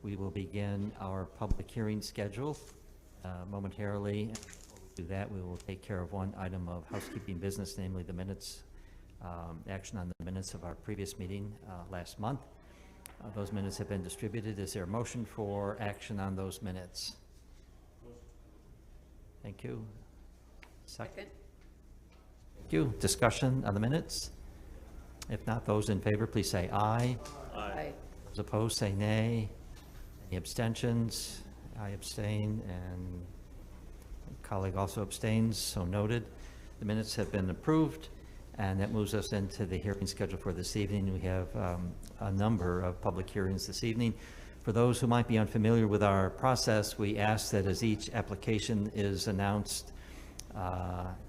we will begin our public hearing schedule momentarily. Before we do that, we will take care of one item of housekeeping business, namely the minutes, action on the minutes of our previous meeting last month. Those minutes have been distributed. Is there a motion for action on those minutes? Thank you. Second. Thank you. Discussion on the minutes? If not, those in favor, please say aye. Aye. Those opposed, say nay. Any abstentions? I abstain, and a colleague also abstains, so noted. The minutes have been approved, and that moves us into the hearing schedule for this evening. We have a number of public hearings this evening. For those who might be unfamiliar with our process, we ask that as each application is announced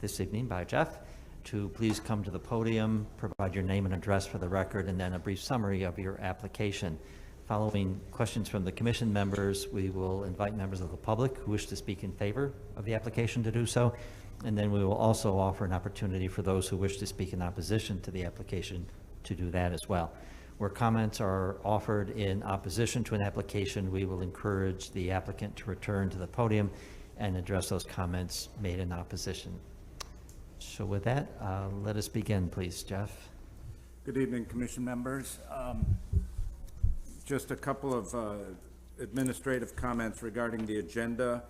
this evening by Jeff, to please come to the podium, provide your name and address for the record, and then a brief summary of your application. Following questions from the commission members, we will invite members of the public who wish to speak in favor of the application to do so, and then we will also offer an opportunity for those who wish to speak in opposition to the application to do that as well. Where comments are offered in opposition to an application, we will encourage the applicant to return to the podium and address those comments made in opposition. So with that, let us begin, please, Jeff. Good evening, Commission members. Just a couple of administrative comments regarding the agenda.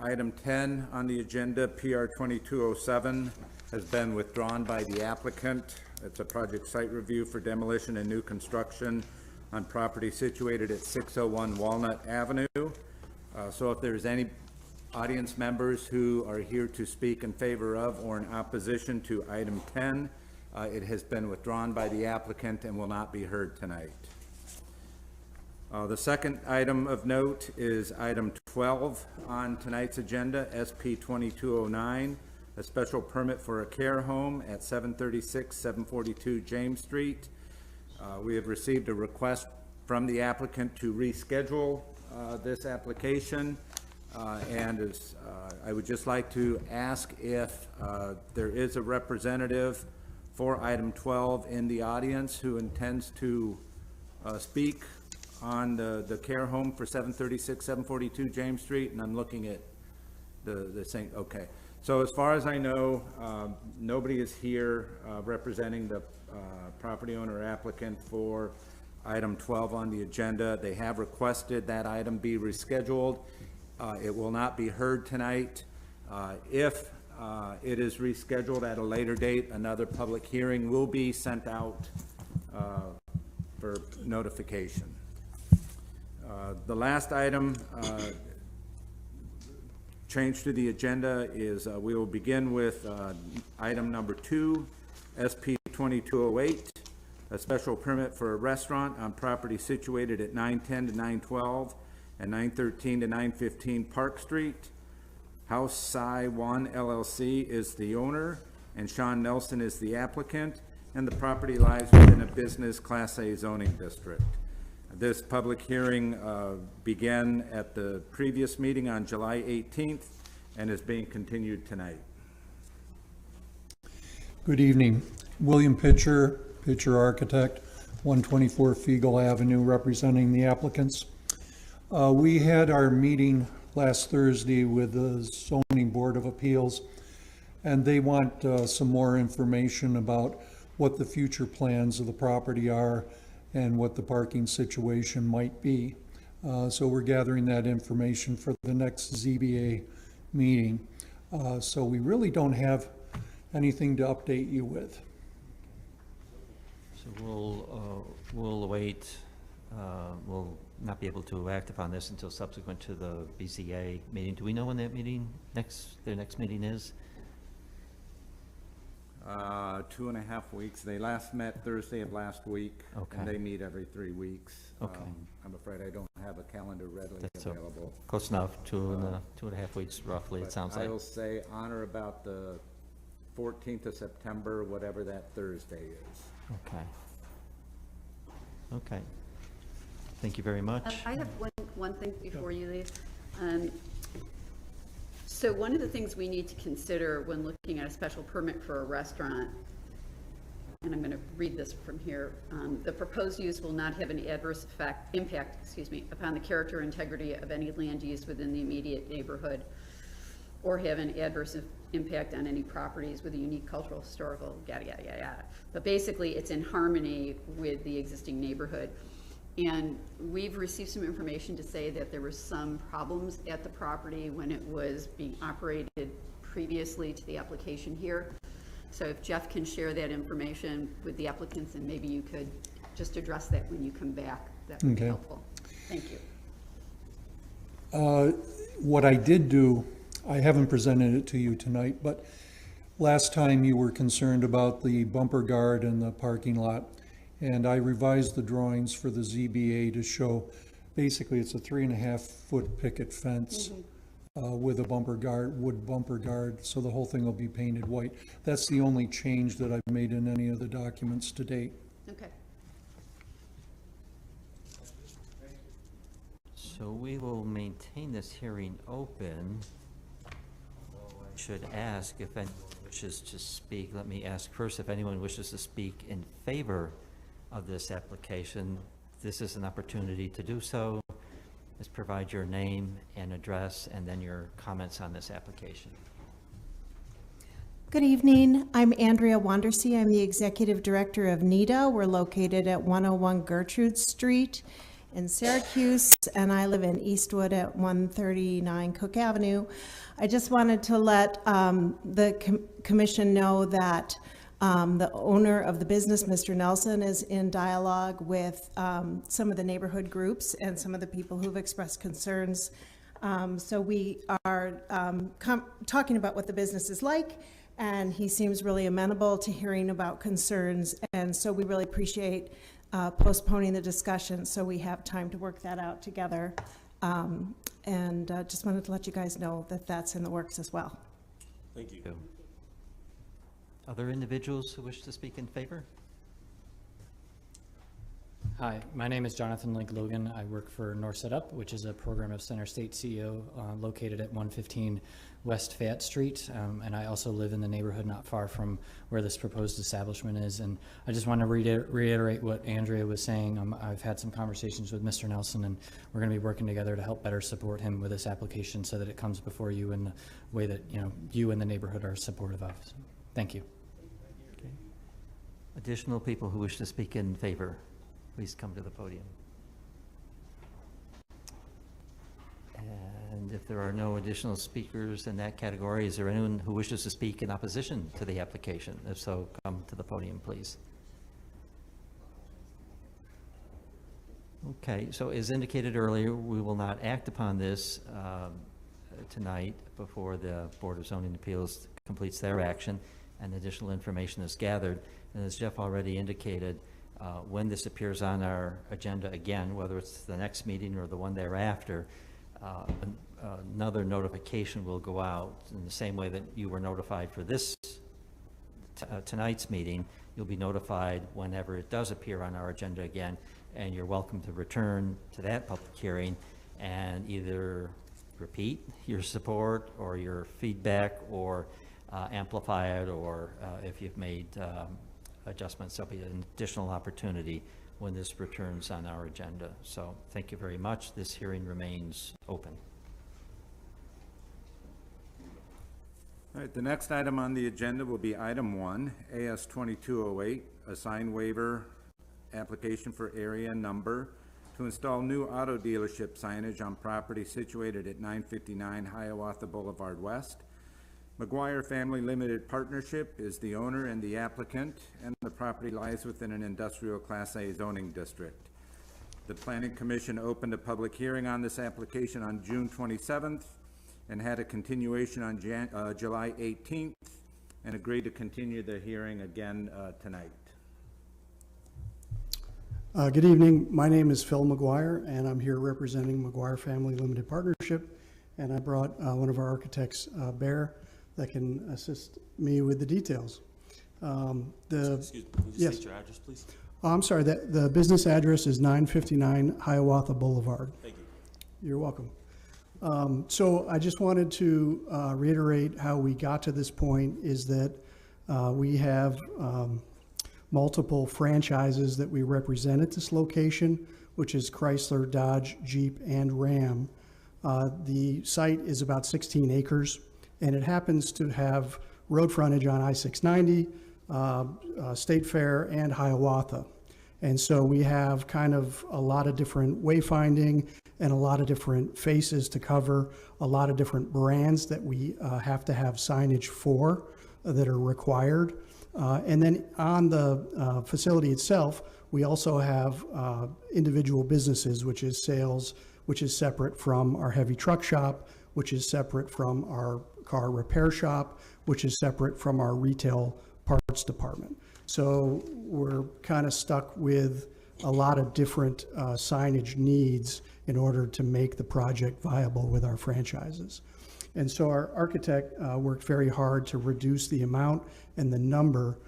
Item 10 on the agenda, PR 2207, has been withdrawn by the applicant. It's a project site review for demolition and new construction on property situated at 601 Walnut Avenue. So if there's any audience members who are here to speak in favor of or in opposition to item 10, it has been withdrawn by the applicant and will not be heard tonight. The second item of note is item 12 on tonight's agenda, SP 2209, a special permit for a care home at 742 James Street. We have received a request from the applicant to reschedule this application. And I would just like to ask if there is a representative for item 12 in the audience who intends to speak on the care home for 742 James Street, and I'm looking at the same. Okay, so as far as I know, nobody is here representing the property owner applicant for item 12 on the agenda. They have requested that item be rescheduled. It will not be heard tonight. If it is rescheduled at a later date, another public hearing will be sent out for notification. The last item change to the agenda is we will begin with item number 2, SP 2208, a special permit for a restaurant on property situated at 910 to 912 and 913 to 915 Park Street. House Sci 1 LLC is the owner, and Sean Nelson is the applicant, and the property lies within a business Class A zoning district. This public hearing began at the previous meeting on July 18th and is being continued tonight. Good evening. William Pitcher, Pitcher Architect, 124 Fiegel Avenue, representing the applicants. We had our meeting last Thursday with the Zoning Board of Appeals, and they want some more information about what the future plans of the property are and what the parking situation might be. So we're gathering that information for the next ZBA meeting. So we really don't have anything to update you with. So we'll await, we'll not be able to act upon this until subsequent to the BZA meeting. Do we know when that meeting, their next meeting is? 2.5 weeks. They last met Thursday of last week. Okay. And they meet every 3 weeks. Okay. I'm afraid I don't have a calendar readily That's available. Close enough, 2.5 weeks roughly, it sounds I like. will say on or about the 14th of September, whatever that Thursday is. Okay. Okay. Thank you very much. I have one thing before you leave. So one of the things we need to consider when looking at a special permit for a restaurant and I'm going to read this from here. The proposed use will not have an adverse impact upon the character or integrity of any land use within the immediate neighborhood, or have an adverse impact on any properties with a unique cultural, historical, yada, yada, yada, yada. But basically, it's in harmony with the existing neighborhood. And we've received some information to say that there were some problems at the property when it was being operated previously to the application here. So if Jeff can share that information with the applicants, and maybe you could just address that when you come back, that would be helpful. Thank you. What I did do, I haven't presented it to you tonight, but last time you were concerned about the bumper guard and the parking lot, and I revised the drawings for the ZBA to show, basically it's a 3.5-foot picket fence with a bumper guard, wood bumper guard, so the whole thing will be painted white. That's the only change that I've made in any of the documents to date. Okay. So we will maintain this hearing open. I should ask if anyone wishes to speak. Let me ask first if anyone wishes to speak in favor of this application. This is an opportunity to do so. Just provide your name and address and then your comments on this application. Good evening. I'm Andrea Wandersee. I'm the Executive Director of NIDA. We're located at 101 Gertrude Street in Syracuse, and I live in Eastwood at 139 Cook Avenue. I just wanted to let the commission know that the owner of the business, Mr. Nelson, is in dialogue with some of the neighborhood groups and some of the people who've expressed concerns. So we are talking about what the business is like, and he seems really amenable to hearing about concerns. And so we really appreciate postponing the discussion so we have time to work that out together. And just wanted to let you guys know that that's in the works as well. Thank you. Other individuals who wish to speak in favor? Hi, my name is Jonathan Link Logan. I work for North Set Up, which is a program of Center State CEO located at 115 West Fayette Street. And I also live in the neighborhood not far from where this proposed establishment is. And I just want to reiterate what Andrea was saying. I've had some conversations with Mr. Nelson, and we're going to be working together to help better support him with this application so that it comes before you in the way that you and the neighborhood are supportive of. So, thank you. Okay. Additional people who wish to speak in favor, please come to the podium. And if there are no additional speakers in that category, is there anyone who wishes to speak in opposition to the application? If so, come to the podium, please. Okay, so as indicated earlier, we will not act upon this tonight before the Board of Zoning Appeals completes their action and additional information is gathered. And as Jeff already indicated, when this appears on our agenda again, whether it's the next meeting or the one thereafter, another notification will go out in the same way that you were notified for this tonight's meeting. You'll be notified whenever it does appear on our agenda again, and you're welcome to return to that public hearing and either repeat your support or your feedback or amplify it, or if you've made adjustments, there'll be an additional opportunity when this returns on our agenda. So thank you very much. This hearing remains open. All right, the next item on the agenda will be item 1, AS 2208, a sign waiver application for area number to install new auto dealership signage on property situated at 959 Hiawatha Boulevard West. McGuire Family Limited Partnership is the owner and the applicant, and the property lies within an industrial Class A zoning district. The Planning Commission opened a public hearing on this application on June 27th and had a continuation on July 18th and agreed to continue the hearing again tonight. Good evening. My name is Phil McGuire, and I'm here representing McGuire Family Limited Partnership, and I brought one of our architects, Bear, that can assist me with the details. Excuse me, can you yes. state your address, please? I'm sorry, the business address is 959 Hiawatha Boulevard. Thank you. You're welcome. So I just wanted to reiterate how we got to this point is that we have multiple franchises that we represent at this location, which is Chrysler, Dodge, Jeep, and Ram. The site is about 16 acres, and it happens to have road frontage on I-690, State Fair, and Hiawatha. And so we have kind of a lot of different wayfinding and a lot of different faces to cover, a lot of different brands that we have to have signage for that are required. And then on the facility itself, we also have individual businesses, which is sales, which is separate from our heavy truck shop, which is separate from our car repair shop, which is separate from our retail parts department. So we're kind of stuck with a lot of different signage needs in order to make the project viable with our franchises. And so our architect worked very hard to reduce the amount and the number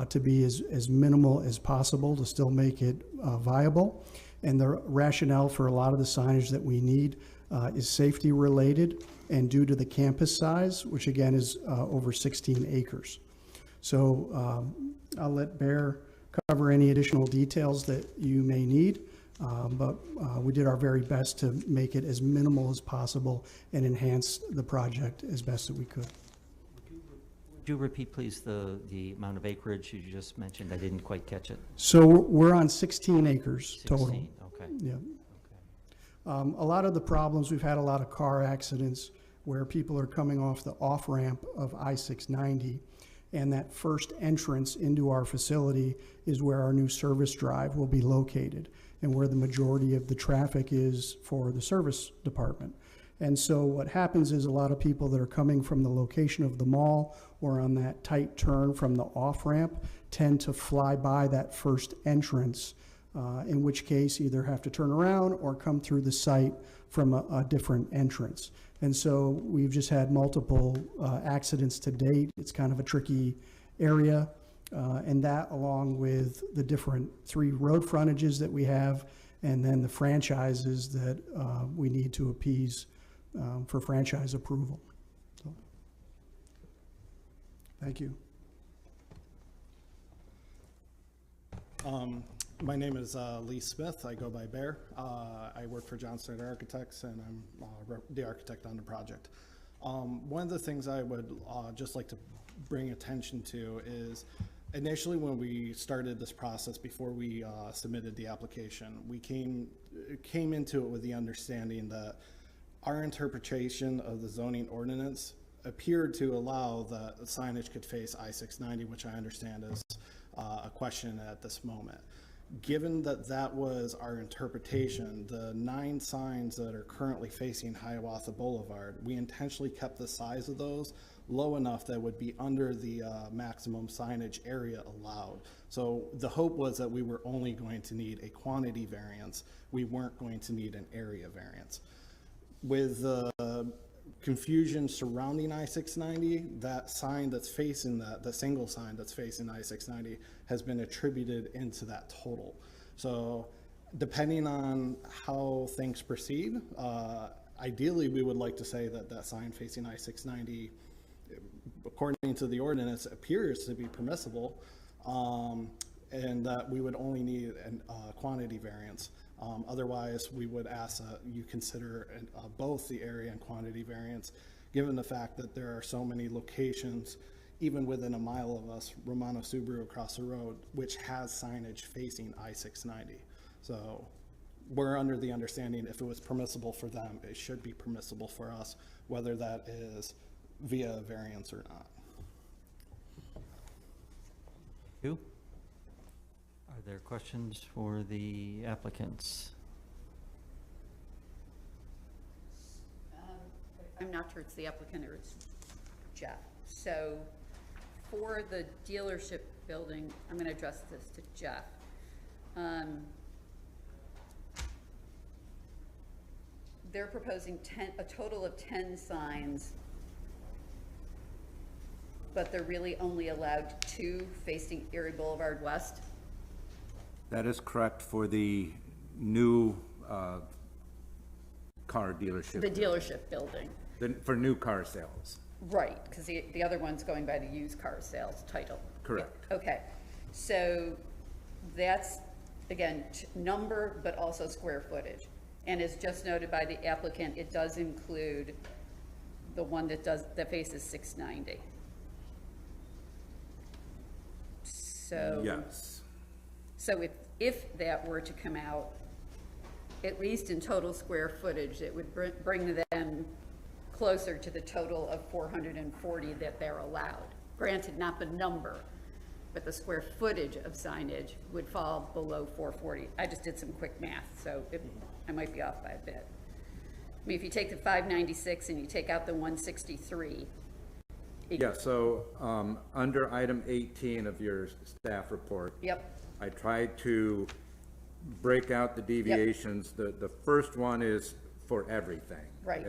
to be as minimal as possible to still make it viable. And the rationale for a lot of the signage that we need is safety related and due to the campus size, which again is over 16 acres. So I'll let Bear cover any additional details that you may need, but we did our very best to make it as minimal as possible and enhance the project as best that we could. Would you repeat, please, the amount of acreage you just mentioned? I didn't quite catch it. So we're on 16 acres total. 16, okay. Yeah. A lot of the problems, we've had a lot of car accidents where people are coming off the off-ramp of I-690, and that first entrance into our facility is where our new service drive will be located and where the majority of the traffic is for the service department. And so what happens is a lot of people that are coming from the location of the mall or on that tight turn from the off-ramp tend to fly by that first entrance, in which case either have to turn around or come through the site from a different entrance. And so we've just had multiple accidents to date. It's kind of a tricky area. And that along with the different 3 road frontages that we have and then the franchises that we need to appease for franchise approval. So, thank you. My name is Lee Smith. I go by Bear. I work for Johnson Architects, and I'm the architect on the project. One of the things I would just like to bring attention to is initially when we started this process, before we submitted the application, we came into it with the understanding that our interpretation of the zoning ordinance appeared to allow that signage could face I-690, which I understand is a question at this moment. Given that that was our interpretation, the 9 signs that are currently facing Hiawatha Boulevard, we intentionally kept the size of those low enough that would be under the maximum signage area allowed. So the hope was that we were only going to need a quantity variance. We weren't going to need an area variance. With the confusion surrounding I-690, that sign that's facing the single sign that's facing I-690 has been attributed into that total. So depending on how things proceed, ideally we would like to say that that sign facing I-690, according to the ordinance, appears to be permissible, and that we would only need a quantity variance. Otherwise, we would ask you consider both the area and quantity variance, given the fact that there are so many locations, even within a mile of us, Romano Subaru across the road, which has signage facing I-690. So we're under the understanding if it was permissible for them, it should be permissible for us, whether that is via variance or not. Thank you. Are there questions for the applicants? I'm not sure it's the applicant or it's Jeff. So for the dealership building, I'm going to address this to Jeff. They're proposing a total of 10 signs, but they're really only allowed 2 facing Erie Boulevard West. That is correct for the new car dealership. The dealership building. For new car sales. Right, because the other one's going by the used car sales title. Correct. Okay, So that's, again, number, but also square footage. And as just noted by the applicant, it does include the one that faces 690. So. Yes. So if that were to come out, at least in total square footage, it would bring them closer to the total of 440 that they're allowed. Granted, not the number, but the square footage of signage would fall below 440. I just did some quick math, so I might be off by a bit. I mean, if you take the 596 and you take out the 163. Yeah, so under item 18 of your staff report, Yep, I tried to break out the deviations. The first one is for everything. Right.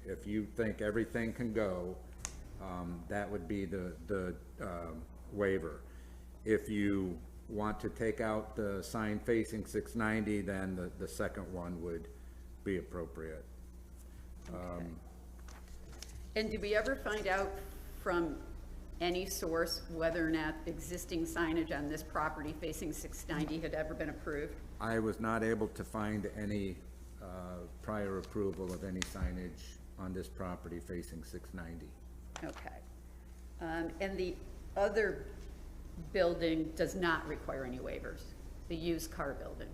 If you think everything can go, that would be the waiver. If you want to take out the sign facing 690, then the second one would be appropriate. and did we ever find out from any source whether or not existing signage on this property facing 690 had ever been approved? I was not able to find any prior approval of any signage on this property facing 690. Okay. And the other building does not require any waivers, the used car building?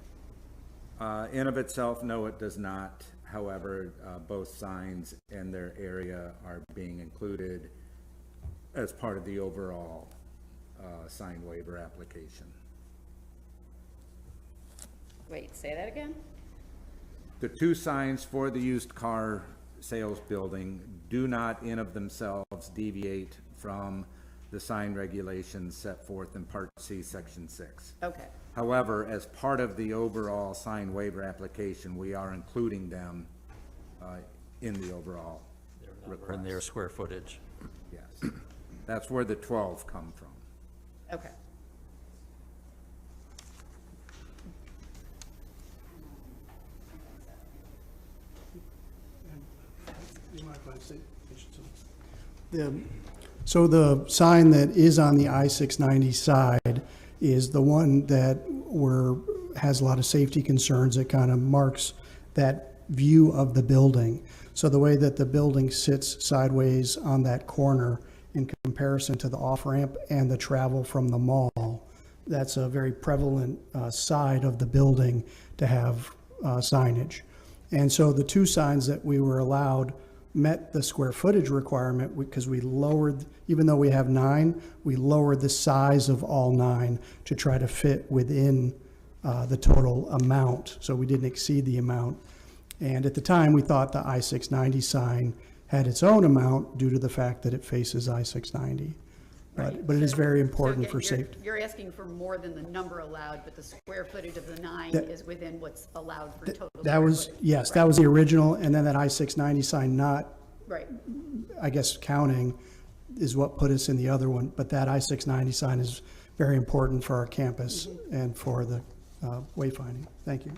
In of itself, no, it does not. However, both signs and their area are being included as part of the overall sign waiver application. Wait, say that again? The two signs for the used car sales building do not in of themselves deviate from the sign regulations set forth in Part C, Section 6. Okay, However, as part of the overall sign waiver application, we are including them in the overall request. In their square footage. Yes. That's where the 12 come from. okay. So the sign that is on the I-690 side is the one that has a lot of safety concerns. It kind of marks that view of the building. So the way that the building sits sideways on that corner in comparison to the off-ramp and the travel from the mall, that's a very prevalent side of the building to have signage. And so the two signs that we were allowed met the square footage requirement because we lowered, even though we have 9, we lowered the size of all 9 to try to fit within the total amount. So we didn't exceed the amount. And at the time, we thought the I-690 sign had its own amount due to the fact that it faces I-690. Right. But it is So- very so important again, for you're- safety. You're asking for more than the number allowed, but the square footage of the 9 That- is within what's allowed for total That square was, footage. yes, that was the original, and then that I-690 sign not, Right, I guess, counting is what put us in the other one. But that I-690 sign is very important for our campus and for the wayfinding. Thank you.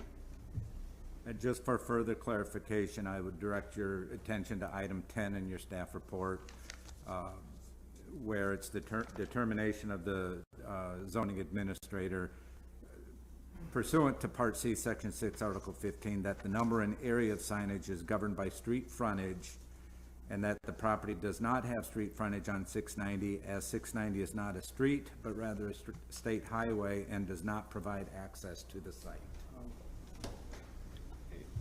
And just for further clarification, I would direct your attention to item 10 in your staff report, where it's the determination of the zoning administrator pursuant to Part C, Section 6, Article 15, that the number and area of signage is governed by street frontage, and that the property does not have street frontage on 690, as 690 is not a street, but rather a state highway and does not provide access to the site.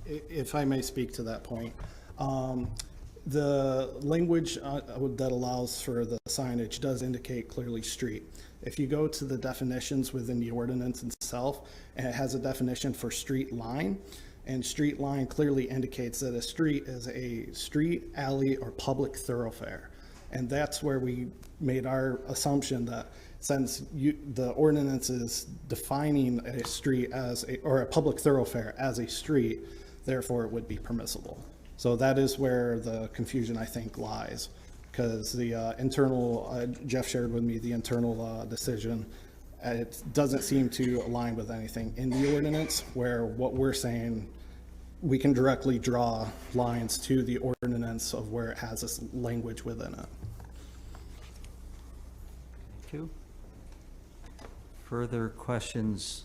If I may speak to that point, the language that allows for the signage does indicate clearly street. If you go to the definitions within the ordinance itself, it has a definition for street line, and street line clearly indicates that a street is a street, alley, or public thoroughfare. And that's where we made our assumption that since the ordinance is defining a street or a public thoroughfare as a street, therefore it would be permissible. So that is where the confusion, I think, lies, because the internal, Jeff shared with me the internal decision. It doesn't seem to align with anything in the ordinance, where what we're saying, we can directly draw lines to the ordinance of where it has this language within it. Thank you. further questions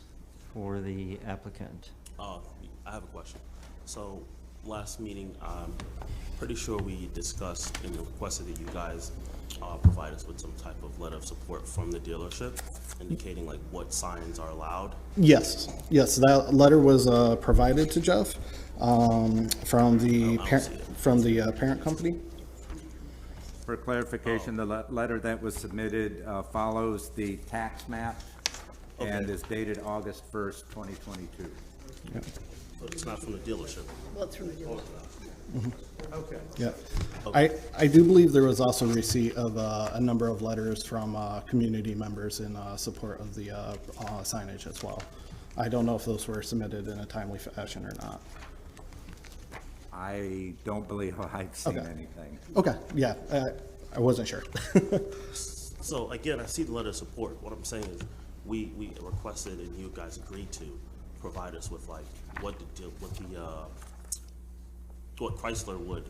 for the applicant? I have a question. So last meeting, I'm pretty sure we discussed and requested that you guys provide us with some type of letter of support from the dealership indicating like what signs are allowed. Yes, that letter was provided to Jeff from the parent company. For clarification, the letter that was submitted follows the tax map and Okay. is dated August 1st, 2022. So it's not from the dealership. Well, it's from the dealer. Yeah, I do believe there was also receipt of a number of letters from community members in support of the signage as well. I don't know if those were submitted in a timely fashion or not. I don't believe I've seen Okay. anything. Okay, yeah, I wasn't sure. So again, I see the letter of support. What I'm saying is we requested and you guys agreed to provide us with like what Chrysler would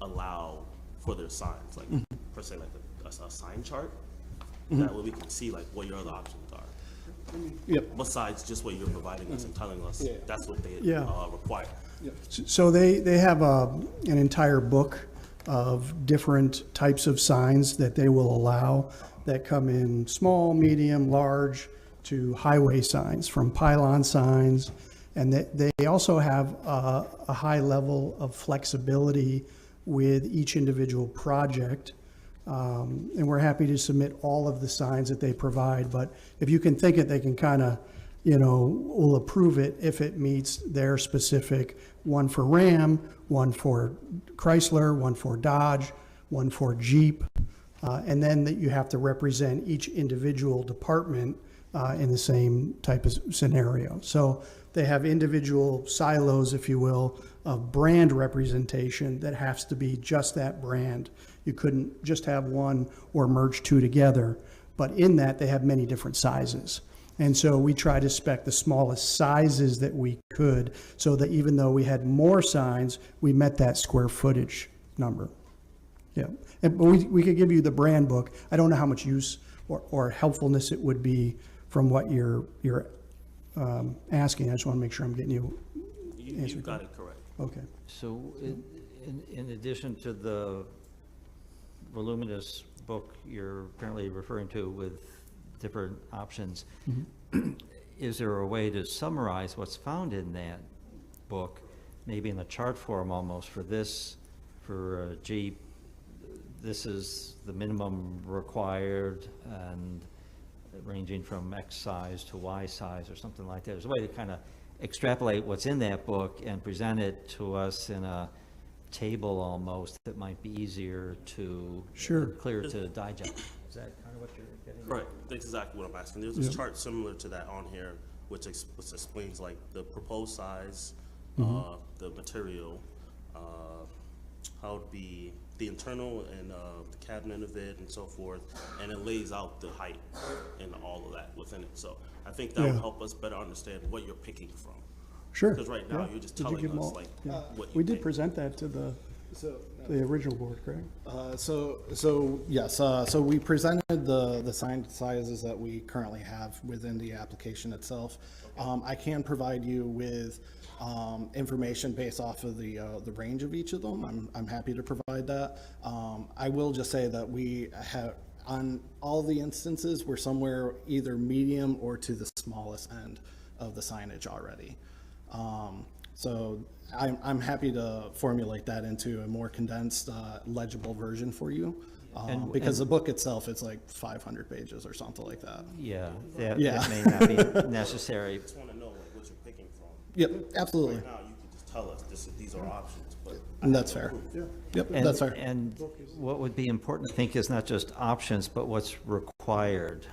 allow for their signs, like per se like a sign chart. That way we can see like what your other options are. Yep. Besides just what you're providing us and telling us that's what they Yeah. require. So they have an entire book of different types of signs that they will allow that come in small, medium, large to highway signs, from pylon signs. And they also have a high level of flexibility with each individual project. And we're happy to submit all of the signs that they provide, but if you can think it, they can kind of, will approve it if it meets their specific, one for Ram, one for Chrysler, one for Dodge, one for Jeep, and then that you have to represent each individual department in the same type of scenario. So they have individual silos, if you will, of brand representation that has to be just that brand. You couldn't just have one or merge two together, but in that they have many different sizes. And so we try to spec the smallest sizes that we could, so that even though we had more signs, we met that square footage number. Yeah, but we could give you the brand book. I don't know how much use or helpfulness it would be from what you're asking. I just want to make sure I'm getting you. You got it correct. Okay. So in addition to the voluminous book you're apparently referring to with different options, is there a way to summarize what's found in that book, maybe in a chart form almost, for this, for Jeep, this is the minimum required, and ranging from X size to Y size or something like that? There's a way to kind of extrapolate what's in that book and present it to us in a table almost that might be easier to, Sure. clear to digest. Is that kind of what you're getting at? Right, that's exactly what I'm asking. There's this chart similar to that on here, which explains like the proposed size, the material, how it'd be the internal and the cabinet of it and so forth, and it lays out the height and all of that within it. So I think that would Yeah. help us better understand what you're picking from. Sure. Because right now Yeah. you're just Did you telling give them us all? like Yeah. what you We did think. present that to the original board, correct? So yes, so we presented the sign sizes that we currently have within the application itself. I can provide you with information based off of the range of each of them. I'm happy to provide that. I will just say that we have, on all the instances, we're somewhere either medium or to the smallest end of the signage already. So I'm happy to formulate that into a more condensed, legible version for you. Because the book itself, it's like 500 pages or something like that. Yeah, that Yeah. may not be necessary. I just want to know like what you're picking from. Yep, absolutely. Right now, you can just tell us these are options, but And that's fair. Yep, And- that's fair. And what would be important, I think, is not just options, but what's required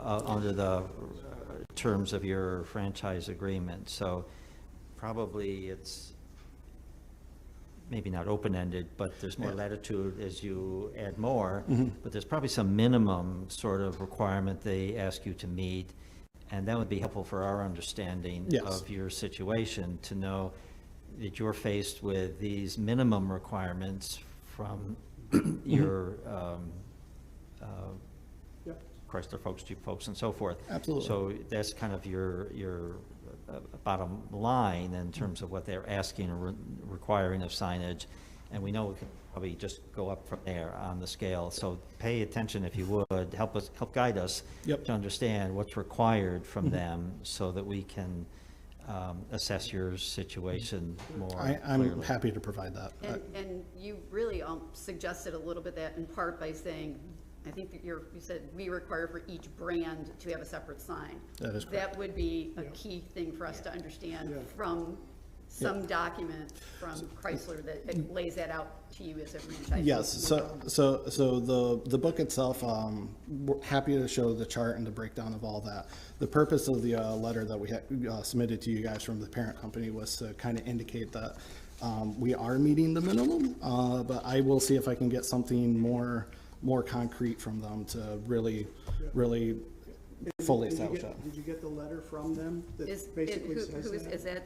under the terms of your franchise agreement. So probably it's maybe not open-ended, but there's more latitude as you add more. But there's probably some minimum sort of requirement they ask you to meet. And that would be helpful for our understanding Yes. of your situation, to know that you're faced with these minimum requirements from your Chrysler folks, Jeep folks, and so forth. Absolutely. So that's kind of your bottom line in terms of what they're asking or requiring of signage. And we know we can probably just go up from there on the scale. So pay attention, if you would, help guide us Yep. to understand what's required from them so that we can assess your situation more I'm clearly. happy to provide that. And you really suggested a little bit that in part by saying, I think that you said we require for each brand to have a separate sign. That is correct. That would be a key thing for us to understand from some document from Chrysler that it lays that out to you as a franchise. Yes, so the book itself, we're happy to show the chart and the breakdown of all that. The purpose of the letter that we had submitted to you guys from the parent company was to kind of indicate that we are meeting the minimum, but I will see if I can get something more concrete from them to really fully establish that. Did you get the letter from them that Is, basically who says is, that? is that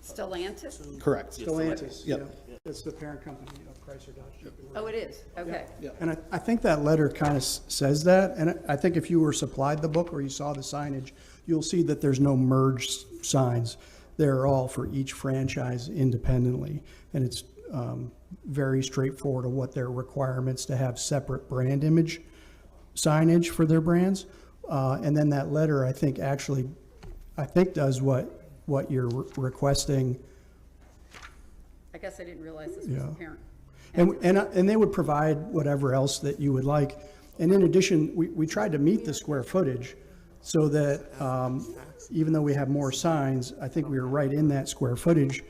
Stellantis? Correct. Stellantis, yeah. Yep. That's the parent company of Chrysler Dodge Jeep. Oh, it is, okay. And I think that letter kind of says that, and I think if you were supplied the book or you saw the signage, you'll see that there's no merged signs. They're all for each franchise independently, and it's very straightforward of what their requirements to have separate brand image signage for their brands. And then that letter, I think, does what you're requesting. I guess I didn't realize this was Yeah. a parent. And they would provide whatever else that you would like. And in addition, we tried to meet the square footage so that even though we have more signs, I think we were right in that square footage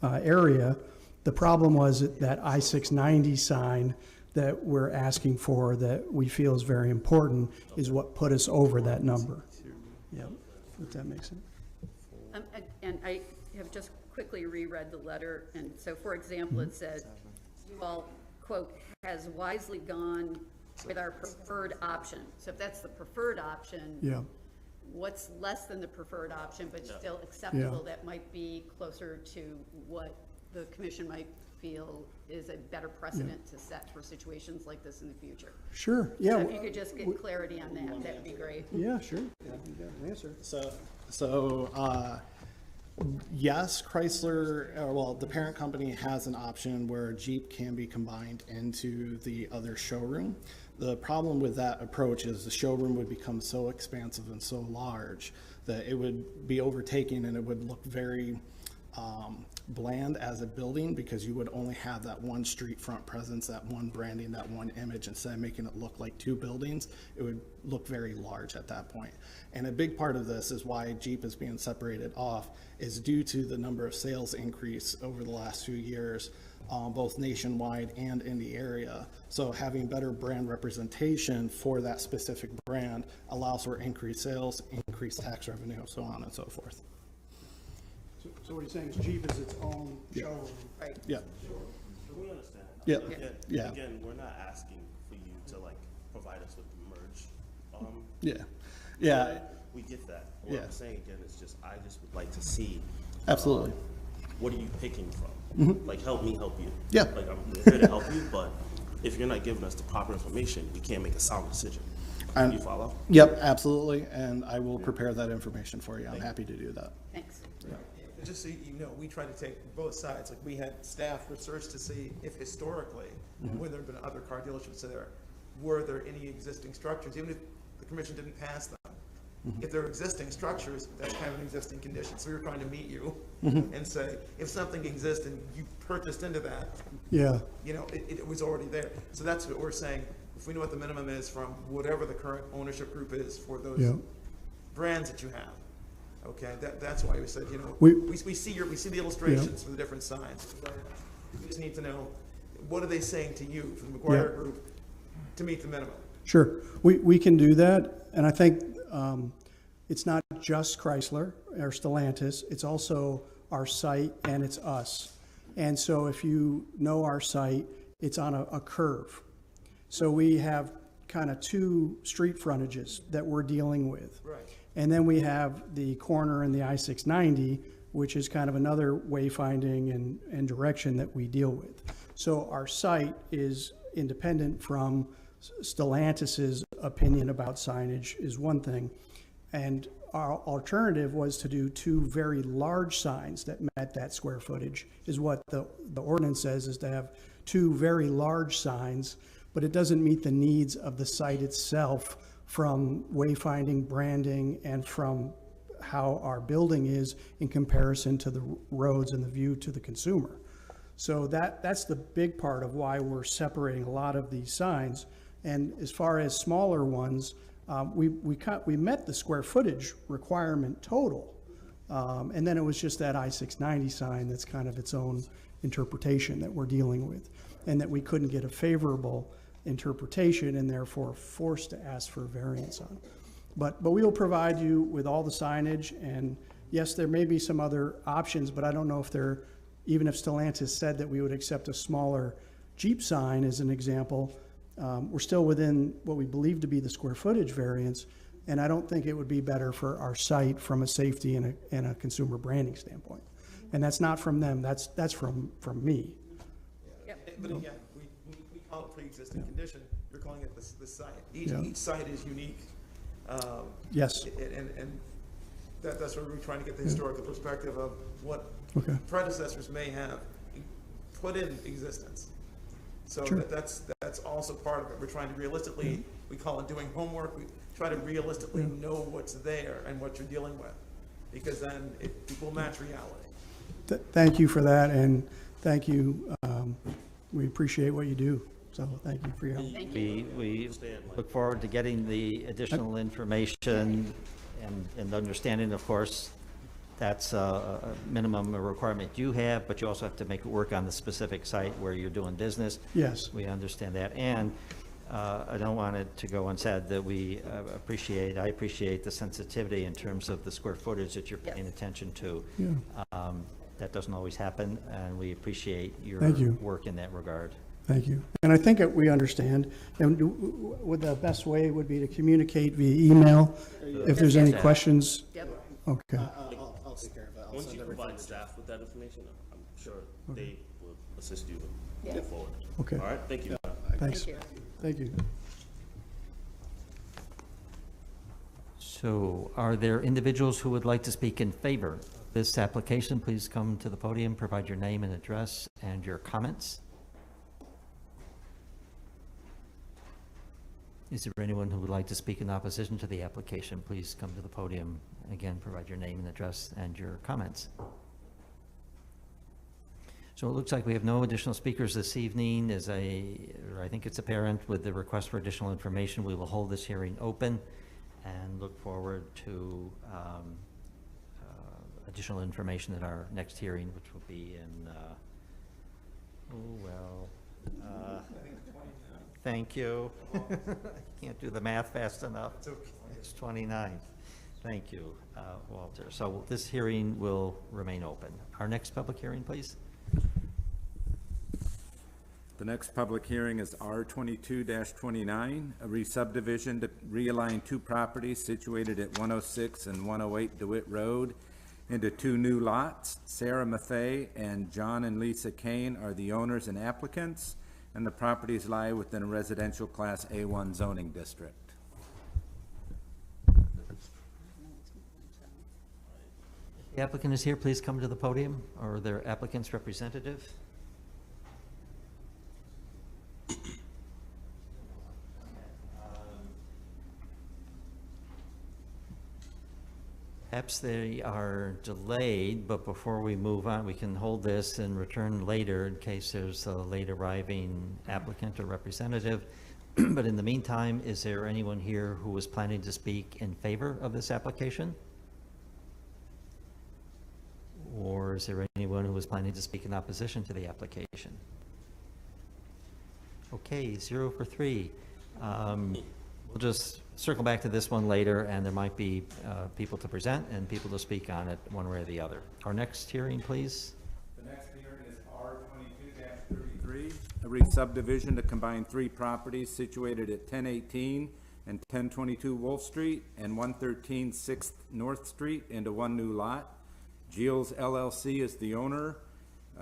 area. The problem was that I-690 sign that we're asking for that we feel is very important is what put us over that number. Yep, if that makes sense. And I have just quickly reread the letter, and so, for example, it said, you all, quote, has wisely gone with our preferred option. So if that's the preferred option, Yeah. what's less than the preferred option, but still acceptable, that might be closer to what the commission might feel is a better precedent to set for situations like this in the future. Sure, So yeah. if you could just get clarity on that, that'd be great. Yeah, sure. Yeah, you got an answer. Yes, Chrysler, well, the parent company has an option where Jeep can be combined into the other showroom. The problem with that approach is the showroom would become so expansive and so large that it would be overtaken and it would look very bland as a building because you would only have that one street front presence, that one branding, that one image. Instead of making it look like two buildings, it would look very large at that point. And a big part of this is why Jeep is being separated off is due to the number of sales increase over the last few years, both nationwide and in the area. So having better brand representation for that specific brand allows for increased sales, increased tax revenue, so on and so forth. So what you're saying is Jeep is its own showroom. Right. Yeah. We understand. Yeah. Again, again, we're not asking for you to like provide us with the merge. Yeah. Yeah. We get that. What Yeah. I'm saying again is just, I just would like to see. Absolutely. What are you picking from? Like, help me help you. Yeah. Like, I'm here to help you, but if you're not giving us the proper information, we can't make a sound decision. You follow? Yep, absolutely. And I will prepare that information for you. I'm happy to do that. Thanks. Just so you know, we try to take both sides. Like, we had staff research to see if historically, when there have been other car dealerships there, were there any existing structures, even if the commission didn't pass them. If there are existing structures, that's kind of an existing condition. So we were trying to meet you and say, if something exists and you purchased into that, Yeah, you know, it was already there. So that's what we're saying. If we know what the minimum is from whatever the current ownership group is for those Yeah. brands that you have. Okay, that's why we said, you know, We- we see the illustrations for the different signs. We just need to know, what are they saying to you from the McGuire Yeah. Group to meet the minimum? sure. We can do that. And I think it's not just Chrysler or Stellantis, it's also our site and it's us. And so if you know our site, it's on a curve. So we have kind of two street frontages that we're dealing with. Right. And then we have the corner in the I-690, which is kind of another wayfinding and direction that we deal with. So our site is independent from Stellantis's opinion about signage is one thing. And our alternative was to do 2 very large signs that met that square footage, is what the ordinance says, is to have 2 very large signs, but it doesn't meet the needs of the site itself from wayfinding, branding, and from how our building is in comparison to the roads and the view to the consumer. So that's the big part of why we're separating a lot of these signs. And as far as smaller ones, we met the square footage requirement total. And then it was just that I-690 sign that's kind of its own interpretation that we're dealing with, and that we couldn't get a favorable interpretation and therefore forced to ask for a variance on. But we will provide you with all the signage, and yes, there may be some other options, but I don't know if they're, even if Stellantis said that we would accept a smaller Jeep sign as an example, we're still within what we believe to be the square footage variance, and I don't think it would be better for our site from a safety and a consumer branding standpoint. And that's not from them, that's from me. But again, we call it pre-existing condition, you're calling it the site. Yeah. Each site is unique. Yes. And that's where we're trying to get the historical perspective of what Okay. predecessors may have put in existence. So Sure. that's also part of it. We're trying to realistically, we call it doing homework, we try to realistically know what's there and what you're dealing with, because then it will match reality. Thank you for that, and thank you. We appreciate what you do, so thank you for your help. Thank you. We look forward to getting the additional information and understanding, of course, that's a minimum requirement you have, but you also have to make it work on the specific site where you're doing business. Yes. We understand that. And I don't want it to go unsaid that I appreciate the sensitivity in terms of the square footage that you're paying attention to. Yeah. That doesn't always happen, and we appreciate your Thank you. work in that regard. Thank you. And I think that we understand, and would the best way would be to communicate via email if there's any Yes. questions? Yep. Okay. I'll take care of it. I'll Once send you everything. provide staff with that information, I'm sure they will assist you Yeah. moving forward. Okay. All right, thank you. Thanks. Thank you. Thank you. So are there individuals who would like to speak in favor of this application? Please come to the podium, provide your name and address and your comments. Is there anyone who would like to speak in opposition to the application? Please come to the podium. Again, provide your name and address and your comments. So it looks like we have no additional speakers this evening. I think it's apparent with the request for additional information, we will hold this hearing open and look forward to additional information at our next hearing, which will be in, thank you. I can't do the math fast enough. It's 29th. Thank you, Walter. So this hearing will remain open. Our next public hearing, please. The next public hearing is R22-29, a re-subdivision to realign 2 properties situated at 106 and 108 Dewitt Road into 2 new lots. Sarah Maffei and John and Lisa Kane are the owners and applicants, and the properties lie within a residential Class A1 zoning district. The applicant is here, please come to the podium, or their applicant's representative. Perhaps they are delayed, but before we move on, we can hold this and return later in case there's a late arriving applicant or representative. But in the meantime, is there anyone here who was planning to speak in favor of this application? Or is there anyone who was planning to speak in opposition to the application? Okay, 0 for 3. We'll just circle back to this one later, and there might be people to present and people to speak on it one way or the other. Our next hearing, please. The next hearing is R22-33, a re-subdivision to combine 3 properties situated at 1018 and 1022 Wolf Street and 113 6th North Street into 1 new lot. Gilles LLC is the owner.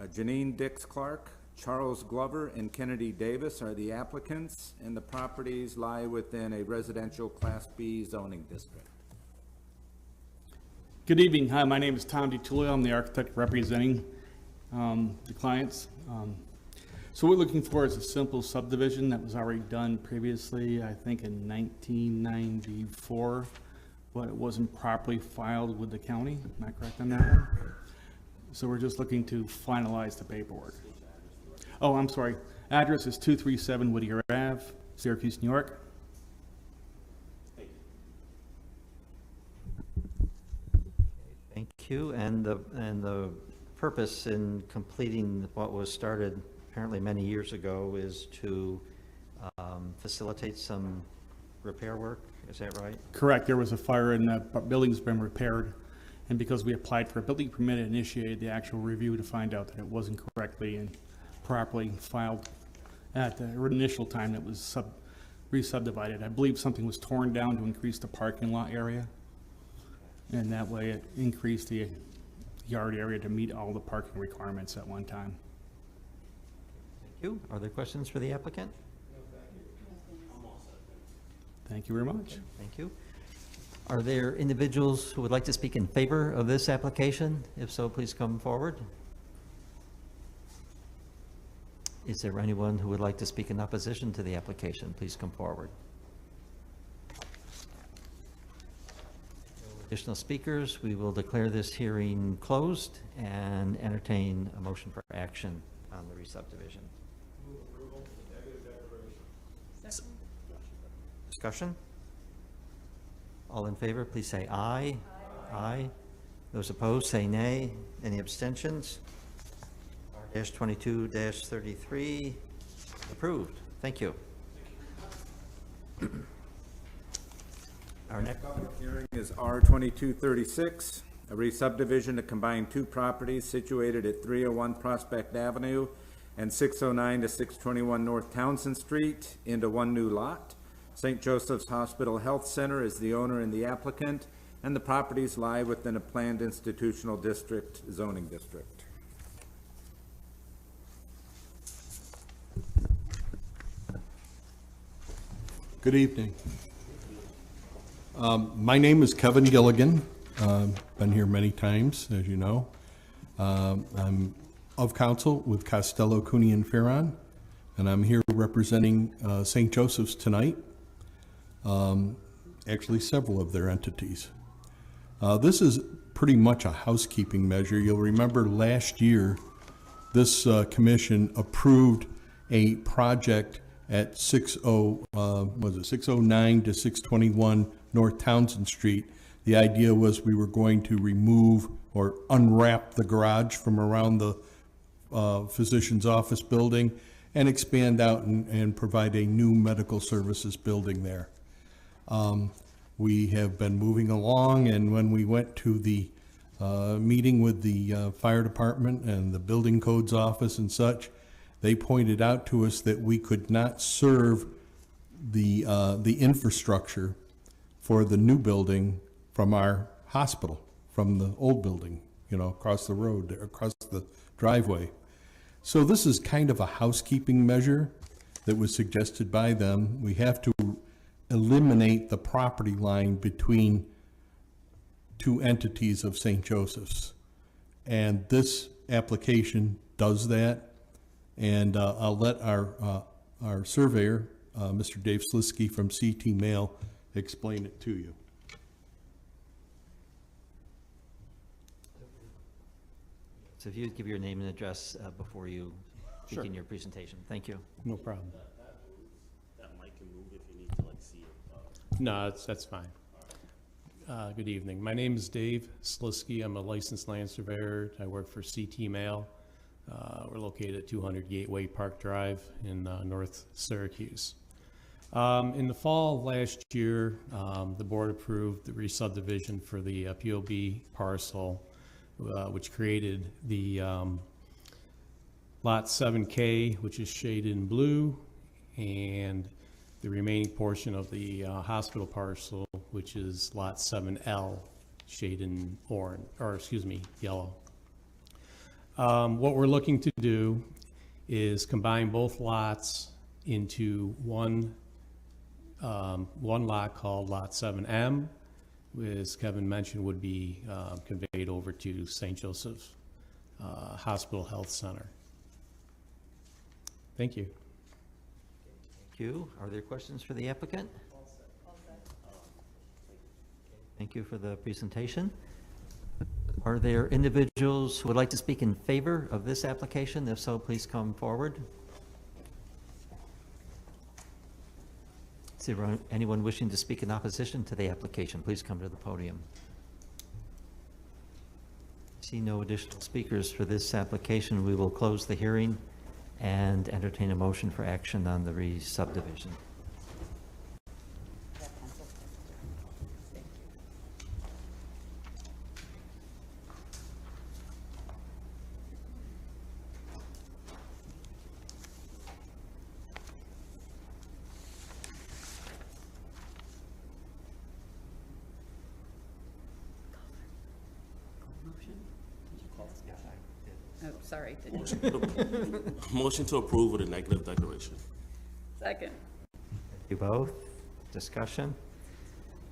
Janine Dix Clark Charles Glover and Kennedy Davis are the applicants, and the properties lie within a residential Class B zoning district. Good evening. Hi, my name is Tom DiTullio. I'm the architect representing the clients. So what we're looking for is a simple subdivision that was already done previously, I think in 1994, but it wasn't properly filed with the county. Am I correct on that one? So we're just looking to finalize the paperwork. Oh, I'm sorry. Address is 237 Whittier Ave, Syracuse, New York. Thank you. And the purpose in completing what was started apparently many years ago is to facilitate some repair work. Is that right? Correct. There was a fire and the building's been repaired. And because we applied for a building permit, it initiated the actual review to find out that it wasn't correctly and properly filed at the initial time that was re-subdivided. I believe something was torn down to increase the parking lot area. And that way it increased the yard area to meet all the parking requirements at one time. Thank you. Are there questions for the applicant? Thank you very much. Thank you. Are there individuals who would like to speak in favor of this application? If so, please come forward. Is there anyone who would like to speak in opposition to the application? Please come forward. Additional speakers, we will declare this hearing closed and entertain a motion for action on the re-subdivision. Discussion? All in favor, please say aye. Aye. Those opposed, say nay. Any abstentions? R-22-33 approved. Thank you. Our next Hearing is R-2236, a re-subdivision to combine two properties situated at 301 Prospect Avenue and 609 to 621 North Townsend Street into one new lot. St. Joseph's Hospital Health Center is the owner and the applicant, and the properties lie within a planned institutional district zoning district. Good evening. My name is Kevin Gilligan. Been here many times, as you know. I'm of counsel with Costello, Cooney and Farron, and I'm here representing St. Joseph's tonight. Actually, several of their entities. This is pretty much a housekeeping measure. You'll remember last year, this commission approved a project at 609 to 621 North Townsend Street. The idea was we were going to remove or unwrap the garage from around the physician's office building and expand out and provide a new medical services building there. We have been moving along, and when we went to the meeting with the fire department and the building codes office and such, they pointed out to us that we could not serve the infrastructure for the new building from our hospital, from the old building, you know, across the road, across the driveway. So this is kind of a housekeeping measure that was suggested by them. We have to eliminate the property line between two entities of St. Joseph's. And this application does that. And I'll let our surveyor, Mr. Dave Slisky from CT Mail, explain it to you. So if you would give your name and address before you begin your presentation. Thank you. No problem. That mic can move if you need to like see it. No, that's fine. Good evening. My name is Dave Slisky. I'm a licensed land surveyor. I work for CT Mail. We're located at 200 Gateway Park Drive in North Syracuse. In the fall of last year, the board approved the re-subdivision for the POB parcel, which created the Lot 7K, which is shaded in blue, and the remaining portion of the hospital parcel, which is Lot 7L, shaded in orange, or excuse me, yellow. What we're looking to do is combine both lots into one lot called Lot 7M, as Kevin mentioned, would be conveyed over to St. Joseph's Hospital Health Center. Thank you. Thank you. Are there questions for the applicant? Thank you for the presentation. Are there individuals who would like to speak in favor of this application? If so, please come forward. Is there anyone wishing to speak in opposition to the application? Please come to the podium. See no additional speakers for this application. We will close the hearing and entertain a motion for action on the re-subdivision. Oh, sorry. Motion to approve with a negative declaration. Second. Thank you both. Discussion?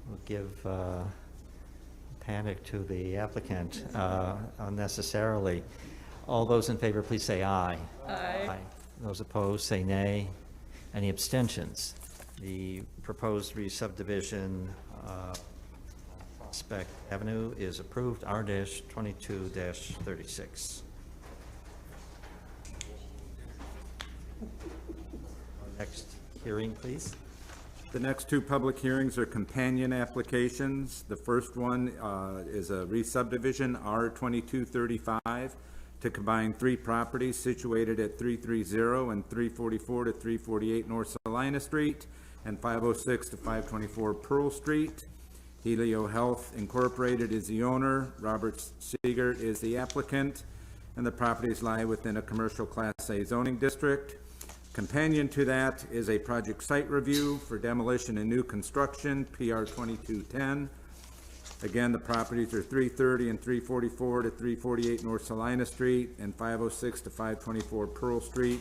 We'll give panic to the applicant unnecessarily. All those in favor, please say aye. Aye. Those opposed, say nay. Any abstentions? The proposed re-subdivision Prospect Avenue is approved, R-22-36. Next hearing, please. The next two public hearings are companion applications. The first one is a re-subdivision, R-2235, to combine three properties situated at 330 and 344 to 348 North Celina Street and 506 to 524 Pearl Street. Helio Health Incorporated is the owner. Robert Siegert is the applicant, and the properties lie within a commercial Class A zoning district. Companion to that is a project site review for demolition and new construction, PR 2210. Again, the properties are 330 and 344 to 348 North Celina Street and 506 to 524 Pearl Street.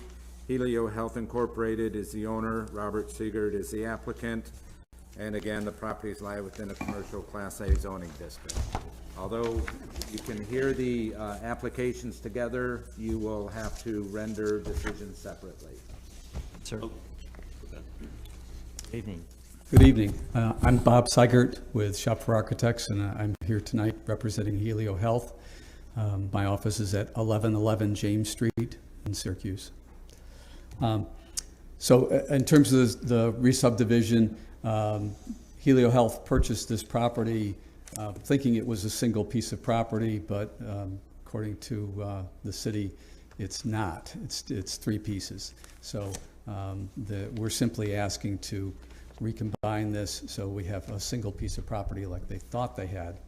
Helio Health Incorporated is the owner. Robert Siegert is the applicant. And again, the properties lie within a commercial Class A zoning district. Although you can hear the applications together, you will have to render decisions separately. Sir. Okay. Good evening. Good evening. I'm Bob Seigert with Shop for Architects, and I'm here tonight representing Helio Health. My office is at 1111 James Street in Syracuse. So in terms of the re-subdivision, Helio Health purchased this property thinking it was a single piece of property, but according to the city, it's not. It's three pieces. So we're simply asking to recombine this so we have a single piece of property like they thought they had,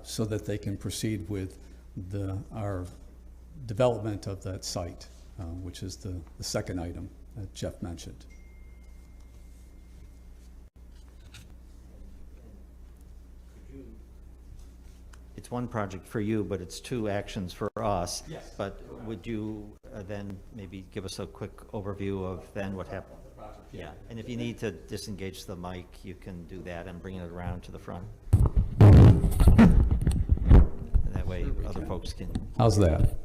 so that they can proceed with our development of that site, which is the second item that Jeff mentioned. It's one project for you, but it's two actions for us. Yes. But would you then maybe give us a quick overview of then what happened? Yeah, and if you need to disengage the mic, you can do that and bring it around to the front. And that way other folks can. How's that?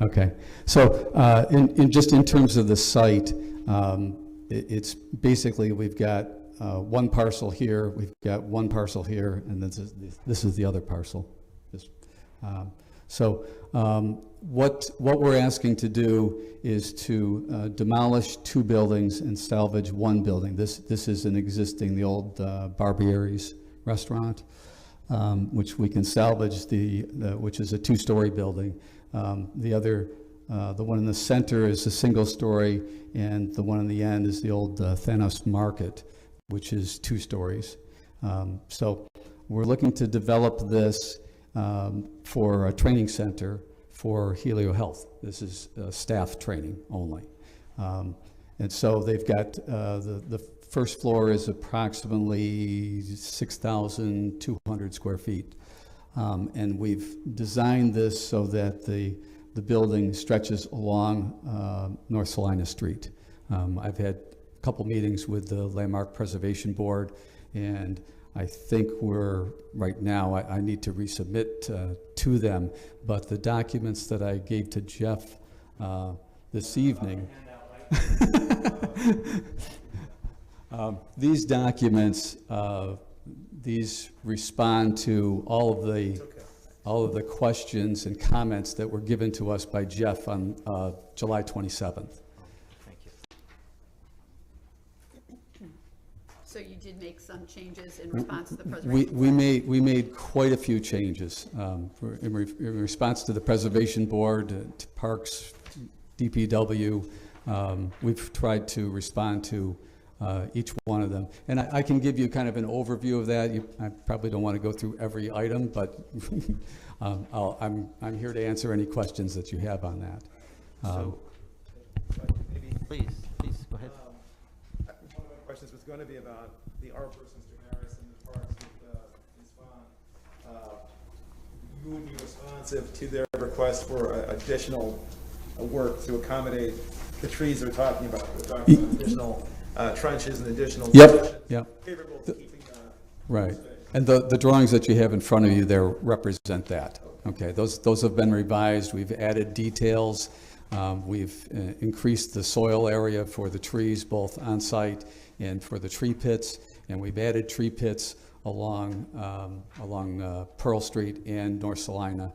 Okay. So in terms of the site, it's basically we've got one parcel here, we've got one parcel here, and this is the other parcel. What we're asking to do is to demolish two buildings and salvage one building. This is an existing, the old Barbiere's restaurant, which we can salvage, which is a two-story building. The one in the center is a single story, and the one in the end is the old Thanos Market, which is 2 stories. So we're looking to develop this for a training center for Helio Health. This is staff training only. And so they've got, the first floor is approximately 6,200 square feet. And we've designed this so that the the building stretches along North Celina Street. I've had a couple meetings with the Landmark Preservation Board, and I think right now, I need to resubmit to them, but the documents that I gave to Jeff this evening, these documents, these respond to all of the questions and comments that were given to us by Jeff on July 27th. Thank you. So you did make some changes in response to the preservation? We made quite a few changes in response to the Preservation Board, to Parks, DPW. We've tried to respond to each one of them. And I can give you kind of an overview of that. I probably don't want to go through every item, but I'm here to answer any questions that you have on that. So, please, go ahead. One of my questions was going to be about the arborist, Mr. Harris, and the parks with Ms. Vaughn. You would be responsive to their request for additional work to accommodate the trees they're talking about. They're talking about additional trenches and additional. Yep. Favorable to keeping right. And the drawings that you have in front of you there represent that. Okay, those have been revised. We've added details. We've increased the soil area for the trees, both on site and for the tree pits. And we've added tree pits along Pearl Street and North Celina.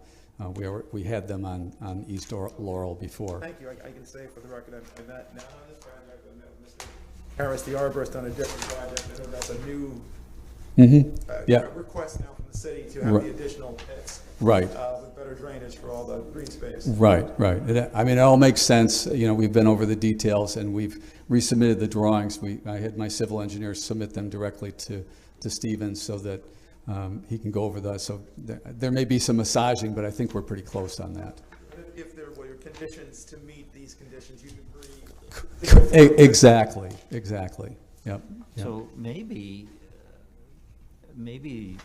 We had them on East Laurel before. Thank you. I can say for the record, I met not on this project, I met with Mr. Harris, the arborist, on a different project. I know that's a new request now from the city to have the additional pits. Right. With better drainage for all the green space. Right. I mean, it all makes sense. You know, we've been over the details and we've resubmitted the drawings. I had my civil engineers submit them directly to Stevens so that he can go over those. So there may be some massaging, but I think we're pretty close on that. If there were conditions to meet these conditions, you'd agree. Exactly. Yep. So maybe the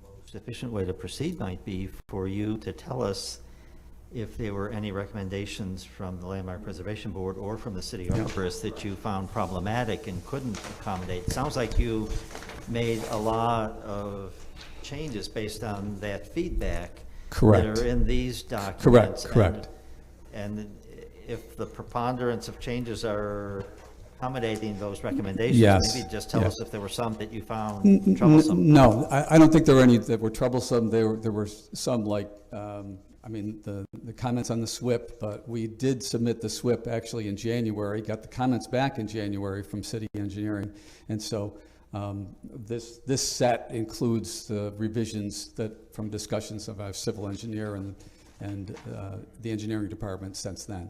most efficient way to proceed might be for you to tell us if there were any recommendations from the Landmark Preservation Board or from the city arborist that you found problematic and couldn't accommodate. It sounds like you made a lot of changes based on that feedback. Correct. That are in these documents. Correct. And if the preponderance of changes are accommodating those recommendations, yes. Maybe just tell us if there were some that you found troublesome. No, I don't think there were any that were troublesome. There were some like, the comments on the SWIP, but we did submit the SWIP actually in January, got the comments back in January from city engineering. And so this set includes the revisions that from discussions of our civil engineer and the engineering department since then.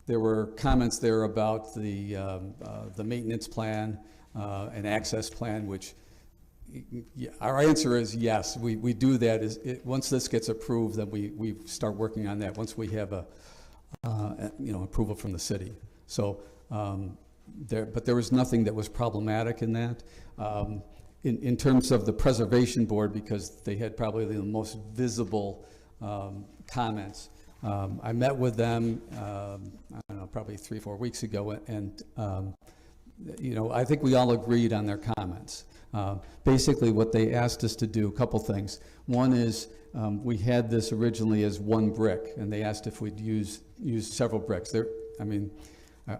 There were comments there about the maintenance plan and access plan, which our answer is yes. We do that. Once this gets approved, then we start working on that. Once we have approval from the city. So but there was nothing that was problematic in that. In terms of the preservation board, because they had probably the most visible comments. I met with them, I don't know, probably 3-4 weeks ago, and I think we all agreed on their comments. Basically, what they asked us to do, a couple things. One is we had this originally as one brick, and they asked if we'd use several bricks.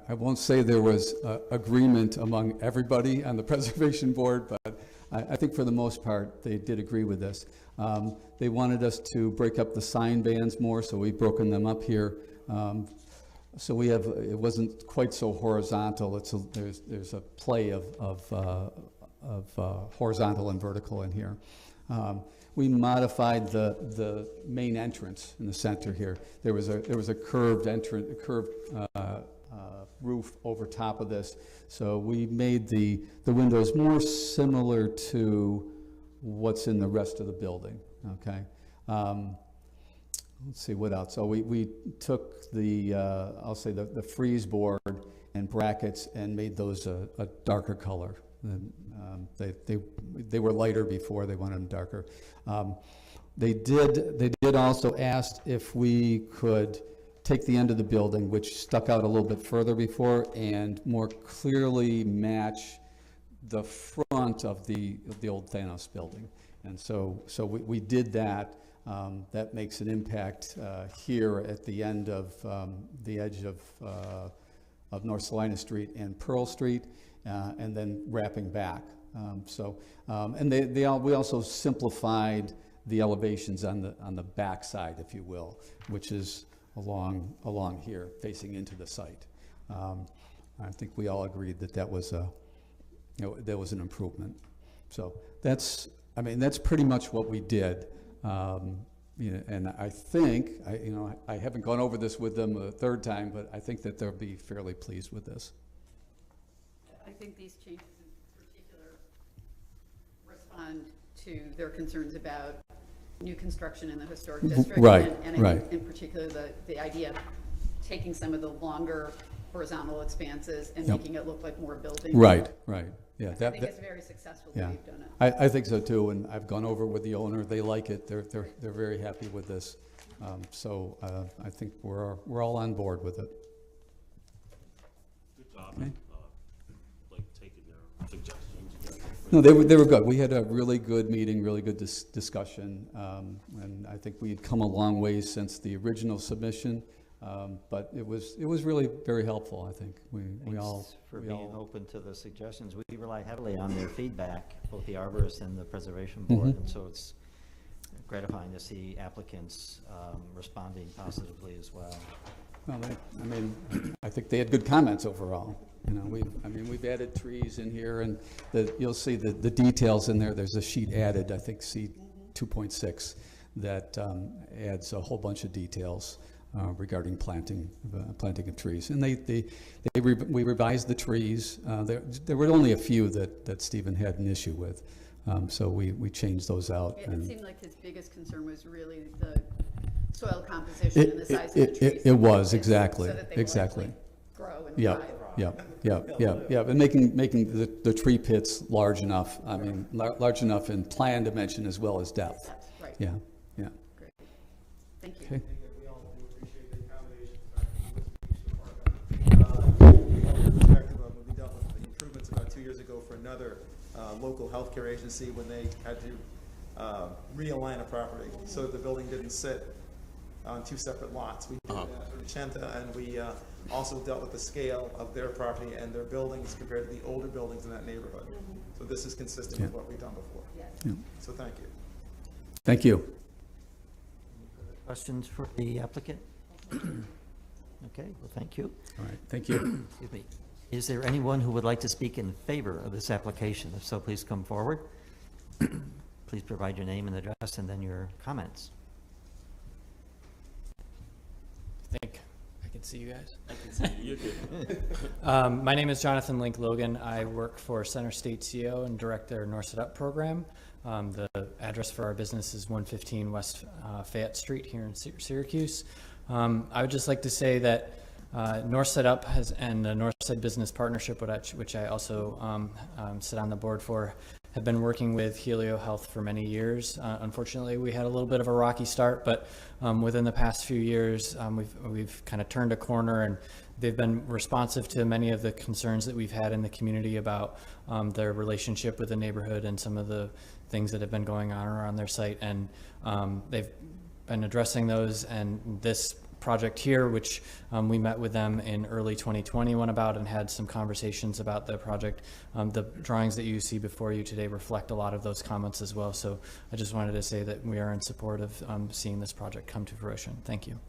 I won't say there was agreement among everybody on the preservation board, but I think for the most part, they did agree with this. They wanted us to break up the sign bands more, so we've broken them up here. So it wasn't quite so horizontal. There's a play of horizontal and vertical in here. We modified the main entrance in the center here. There was a curved roof over top of this. So we made the windows more similar to what's in the rest of the building, okay? Let's see, what else? So we took I'll say the frieze board and brackets and made those a darker color. They were lighter before, they wanted them darker. They did also ask if we could take the end of the building, which stuck out a little bit further before, and more clearly match the front of the old Thanos building. And so we did that. That makes an impact here at the end of the edge of North Celina Street and Pearl Street, and then wrapping back. And we also simplified the elevations on the back side, if you will, which is along here, facing into the site. I think we all agreed that was an improvement. So that's pretty much what we did. And I think, I haven't gone over this with them a third time, but I think that they'll be fairly pleased with this. I think these changes in particular respond to their concerns about new construction in the historic district. Right, and right. In particular, the idea of taking some of the longer horizontal expanses and Yep. making it look like more buildings. Right. Yeah. I think it's very successful that Yeah, you've done it. I think so too, and I've gone over with the owner. They like it. They're very happy with this. I think we're all on board with it. Good job, Okay. taking their suggestions. No, they were good. We had a really good meeting, really good discussion, and I think we had come a long way since the original submission. But it was really very helpful. I think we all Thanks for being open to the suggestions. We rely heavily on their feedback, both the arborists and the preservation board, and so it's gratifying to see applicants responding positively as well. Well, I think they had good comments overall. We've added trees in here, and you'll see the details in there. There's a sheet added, I think C 2.6, that adds a whole bunch of details regarding planting of trees. And we revised the trees. There were only a few that Stephen had an issue with, so we changed those out. It seemed like his biggest concern was really the soil composition and the size of the trees. It was, exactly, So that they will exactly. actually grow and Yeah, thrive. yeah, and making the tree pits large enough, large enough in plan dimension as well as depth. Right. Yeah. Great. Thank you. Okay. We all do appreciate the accommodations perspective of when we dealt with the improvements about 2 years ago for another local healthcare agency when they had to realign a property so that the building didn't sit on two separate lots. We did that for Vicenta, and we also dealt with the scale of their property and their buildings compared to the older buildings in that neighborhood. So this is consistent with what we've done before. Yeah. So thank you. Thank you. Questions for the applicant? Okay, well, thank you. All right, thank you. Excuse me. Is there anyone who would like to speak in favor of this application? If so, please come forward. Please provide your name and address and then your comments. I think I can see you guys. I can see you. You're good. My name is Jonathan Link Logan. I work for Center State CO and direct their North Set Up program. The address for our business is 115 West Fayette Street here in Syracuse. I would just like to say that North Set Up and the North Side Business Partnership, which I also sit on the board for, have been working with Helio Health for many years. Unfortunately, we had a little bit of a rocky start, but within the past few years, we've kind of turned a corner, and they've been responsive to many of the concerns that we've had in the community about their relationship with the neighborhood and some of the things that have been going on around their site. And they've been addressing those, and this project here, which we met with them in early 2020, went about and had some conversations about the project. The drawings that you see before you today reflect a lot of those comments as well. So I just wanted to say that we are in support of seeing this project come to fruition. Thank you.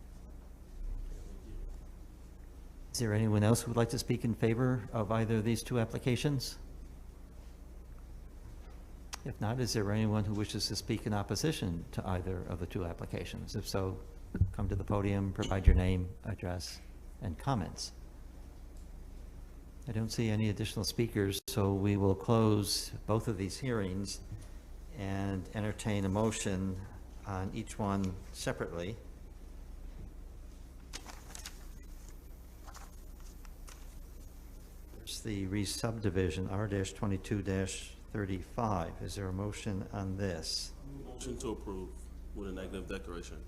Is there anyone else who would like to speak in favor of either of these two applications? If not, is there anyone who wishes to speak in opposition to either of the two applications? If so, come to the podium, provide your name, address, and comments. I don't see any additional speakers, so we will close both of these hearings and entertain a motion on each one separately. There's the re-subdivision, R-22-35. Is there a motion on this? Motion to approve. with a negative declaration.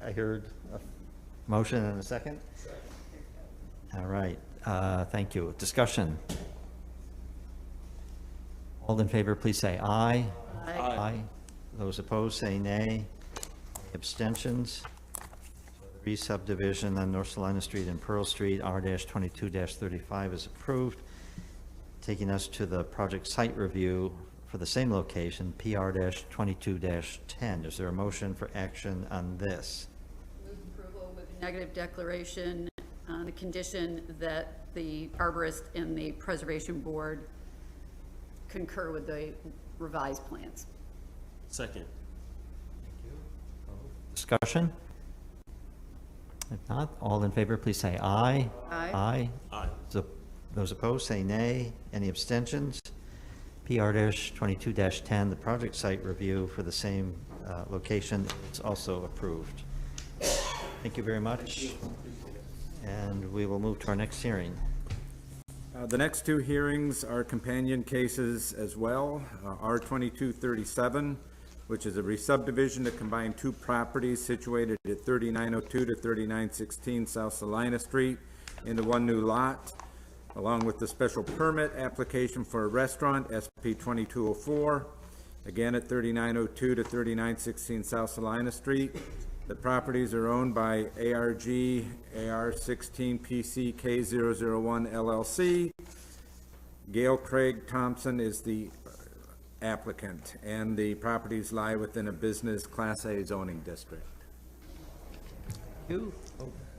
I heard a motion and a second. All right, thank you. Discussion. All in favor, please say aye. Aye. Those opposed, say nay. Abstentions? Re-subdivision on North Celina Street and Pearl Street, R-22-35 is approved. Taking us to the project site review for the same location, PR-22-10. Is there a motion for action on this? Move approval with a negative declaration on the condition that the arborist and the preservation board concur with the revised plans. Second. Discussion? If not, all in favor, please say aye. Aye. Aye. Those opposed, say nay. Any abstentions? PR-22-10, the project site review for the same location is also approved. Thank you very much. And we will move to our next hearing. The next two hearings are companion cases as well. R-2237, which is a re-subdivision to combine two properties situated at 3902 to 3916 South Celina Street into one new lot, along with the special permit application for a restaurant, SP 2204, again at 3902 to 3916 South Celina Street. The properties are owned by ARG AR16PC K001 LLC. Gail Craig Thompson is the applicant, and the properties lie within a business Class A zoning district. You,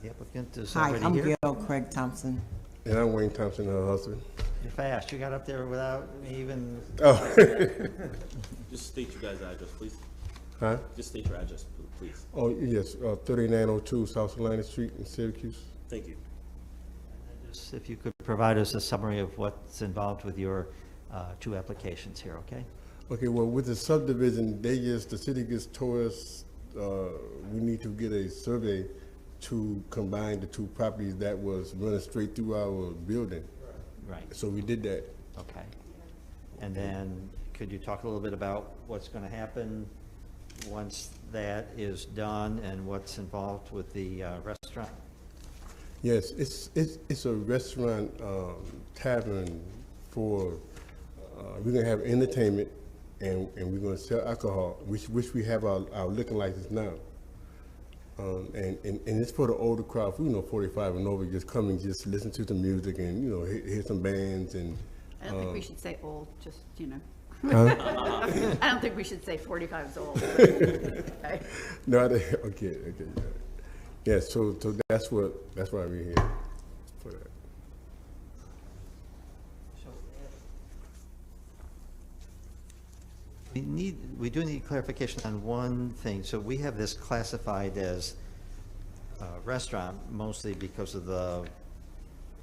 the applicant is Hi, already I'm here. Gail Craig Thompson. And I'm Wayne Thompson, her husband. You're fast. You got up there without me even. Oh. Just state your guys' address, please. Huh? Just state your address, please. Oh, yes, 3902 South Celina Street in Syracuse. Thank you. Just if you could provide us a summary of what's involved with your two applications here, okay? Okay, well, with the subdivision, the city just told us we need to get a survey to combine the two properties that was running straight through our building. Right. So we did that. Okay. And then could you talk a little bit about what's going to happen once that is done and what's involved with the restaurant? Yes, it's a restaurant tavern for, we're gonna have entertainment and we're gonna sell alcohol, which we have our liquor license now. And it's for the older crowd, 45 and over, just come and just listen to the music and, hear some bands and. I don't think we should say old, just, Huh? I don't think we should say 45 is old. Okay. No, okay, yeah. So that's why we're here for that. We do need clarification on one thing. So we have this classified as a restaurant mostly because of the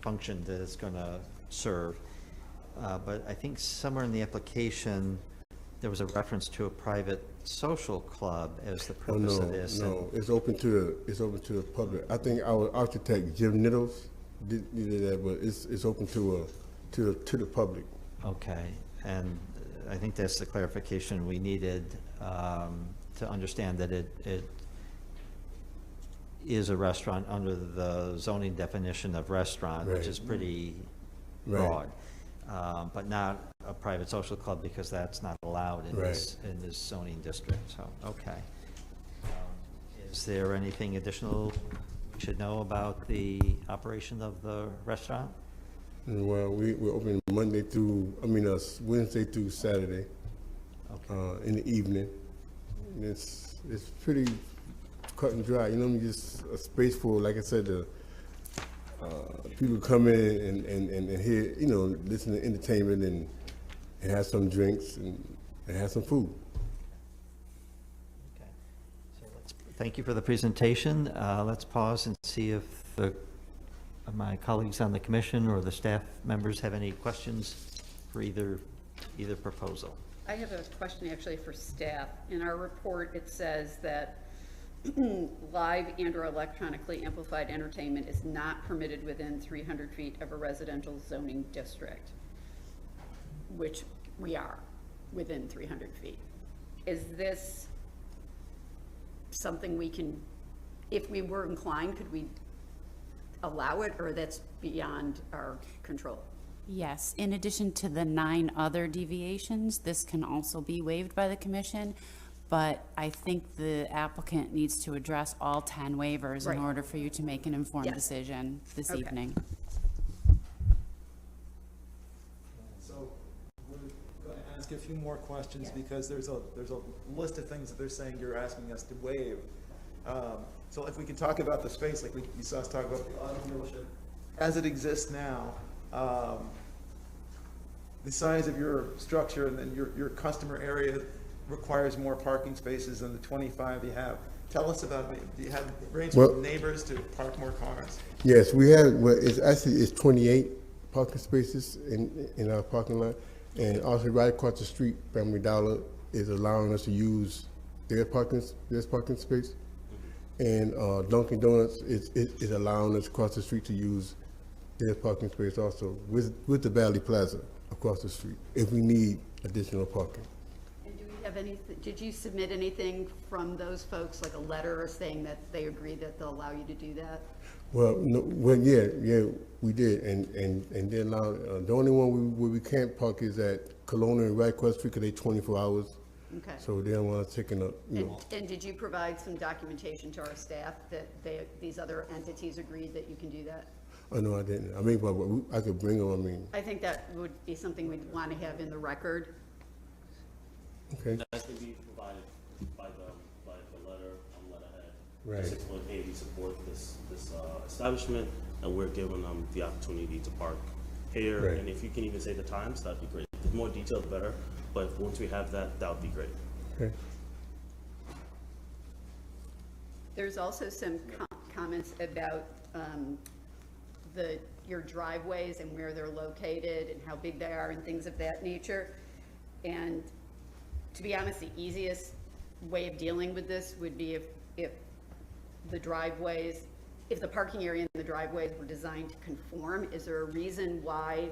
function that it's going to serve. But I think somewhere in the application, there was a reference to a private social club as the purpose of this. No, it's open to the public. I think our architect, Jim Niddles, did that, but it's open to the public. Okay, and I think that's the clarification we needed to understand that it is a restaurant under the zoning definition of restaurant, which is pretty broad, but not a private social club because that's not allowed in this zoning district. So, okay. Is there anything additional we should know about the operation of the restaurant? Well, we're open Wednesday through Saturday, in the evening. And it's pretty cut and dry. Just a space for, like I said, people come in and hear, listen to entertainment and have some drinks and have some food. Okay. So thank you for the presentation. Let's pause and see if my colleagues on the commission or the staff members have any questions for either proposal. I have a question actually for staff. In our report, it says that live and/or electronically amplified entertainment is not permitted within 300 feet of a residential zoning district, which we are. within 300 feet. Is this something we can, if we were inclined, could we allow it, or that's beyond our control? Yes, in addition to the 9 other deviations, this can also be waived by the commission, but I think the applicant needs to address all 10 waivers Right. in order for you to make an informed Yes. decision this Okay. evening. So we're going to ask a few more questions because there's a list of things that they're saying you're asking us to waive. So if we can talk about the space, like you saw us talk about the auto dealership, as it exists now, the size of your structure and then your customer area requires more parking spaces than the 25 you have. Tell us about it. Do you have arrangements with neighbors to park more cars? Yes, we have, well, it's 28 parking spaces in our parking lot. And also right across the street, Family Dollar is allowing us to use their parking space. And Dunkin' Donuts is allowing us across the street to use their parking space also with the Valley Plaza across the street if we need additional parking. And do we have anything, did you submit anything from those folks, like a letter saying that they agree that they'll allow you to do that? Well, no, yeah, we did, and they allowed, the only one where we can't park is at Kelowna and right across the street, because they 24 hours. Okay. So they don't want us taking up, And did you provide some documentation to our staff that these other entities agreed that you can do that? Oh, no, I didn't. I mean, but I could bring them, I mean, I think that would be something we'd want to have in the record. okay. That's to be provided by the letter on letterhead. Right. Just explain, hey, we support this establishment, and we're giving them the opportunity to park here. Right. And if you can even say the times, that'd be great. The more detailed, the better. But once we have that, that would be great. Okay. There's also some comments about your driveways and where they're located and how big they are and things of that nature. And to be honest, the easiest way of dealing with this would be if the driveways, if the parking area and the driveways were designed to conform. Is there a reason why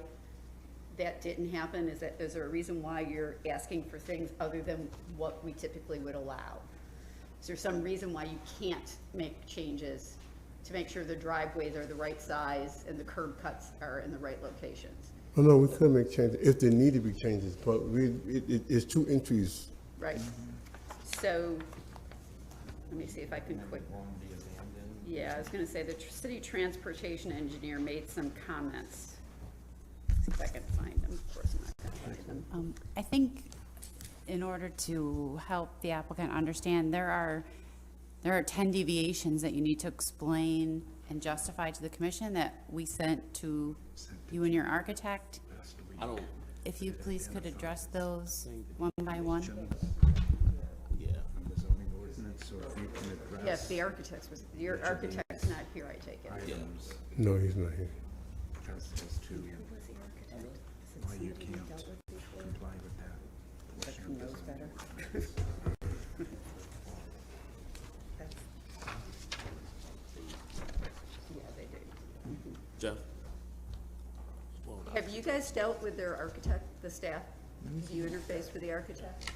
that didn't happen? Is there a reason why you're asking for things other than what we typically would allow? Is there some reason why you can't make changes to make sure the driveways are the right size and the curb cuts are in the right locations? Oh, no, we could make changes if there need to be changes, but it's 2 entries. Right. So, let me see if I can quick. Yeah, I was gonna say the city transportation engineer made some comments. See if I can find them. Of course, I'm not gonna find them. I think in order to help the applicant understand, there are 10 deviations that you need to explain and justify to the commission that we sent to you and your architect. If you please could address those one by one. Yeah. Yes, the architect's your architect's not here, I take it. Yeah. No, he's not here. Why you can't comply with that? Who knows better? Yeah, they do. Jeff? Have you guys dealt with their architect, the staff? Do you interface with the architect?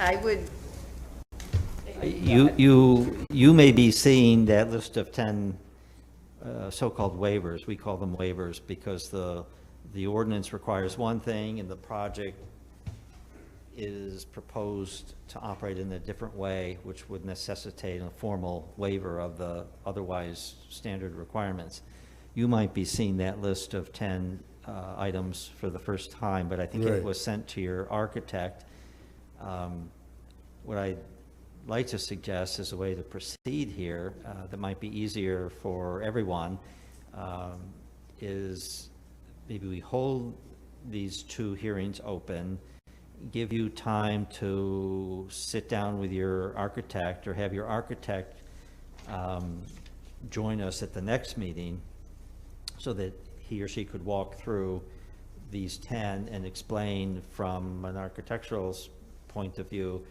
I would. You may be seeing that list of 10 so-called waivers. We call them waivers because the ordinance requires one thing and the project is proposed to operate in a different way, which would necessitate a formal waiver of the otherwise standard requirements. You might be seeing that list of 10 items for the first time, but I think Right. it was sent to your architect. What I'd like to suggest as a way to proceed here that might be easier for everyone is maybe we hold these 2 hearings open, give you time to sit down with your architect or have your architect join us at the next meeting so that he or she could walk through these 10 and explain from an architectural point of view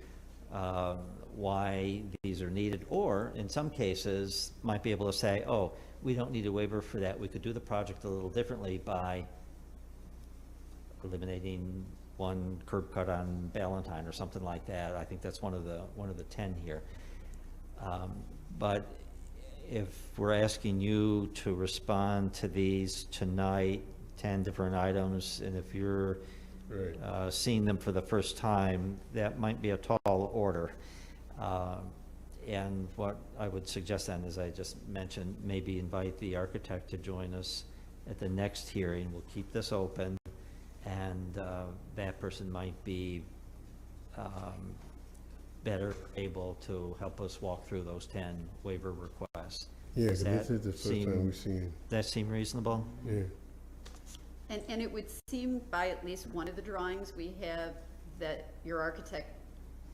why these are needed, or in some cases might be able to say, oh, we don't need a waiver for that. We could do the project a little differently by eliminating one curb cut on Ballantyne or something like that. I think that's one of the 10 here. But if we're asking you to respond to these tonight, 10 different items, and if you're seeing them for the first time, that might be a tall order. And what I would suggest then, as I just mentioned, maybe invite the architect to join us at the next hearing. We'll keep this open, and that person might be better able to help us walk through those 10 waiver requests. Yeah, Does this that is the first time we've seen. That seem reasonable? Yeah. And it would seem by at least one of the drawings we have that your architect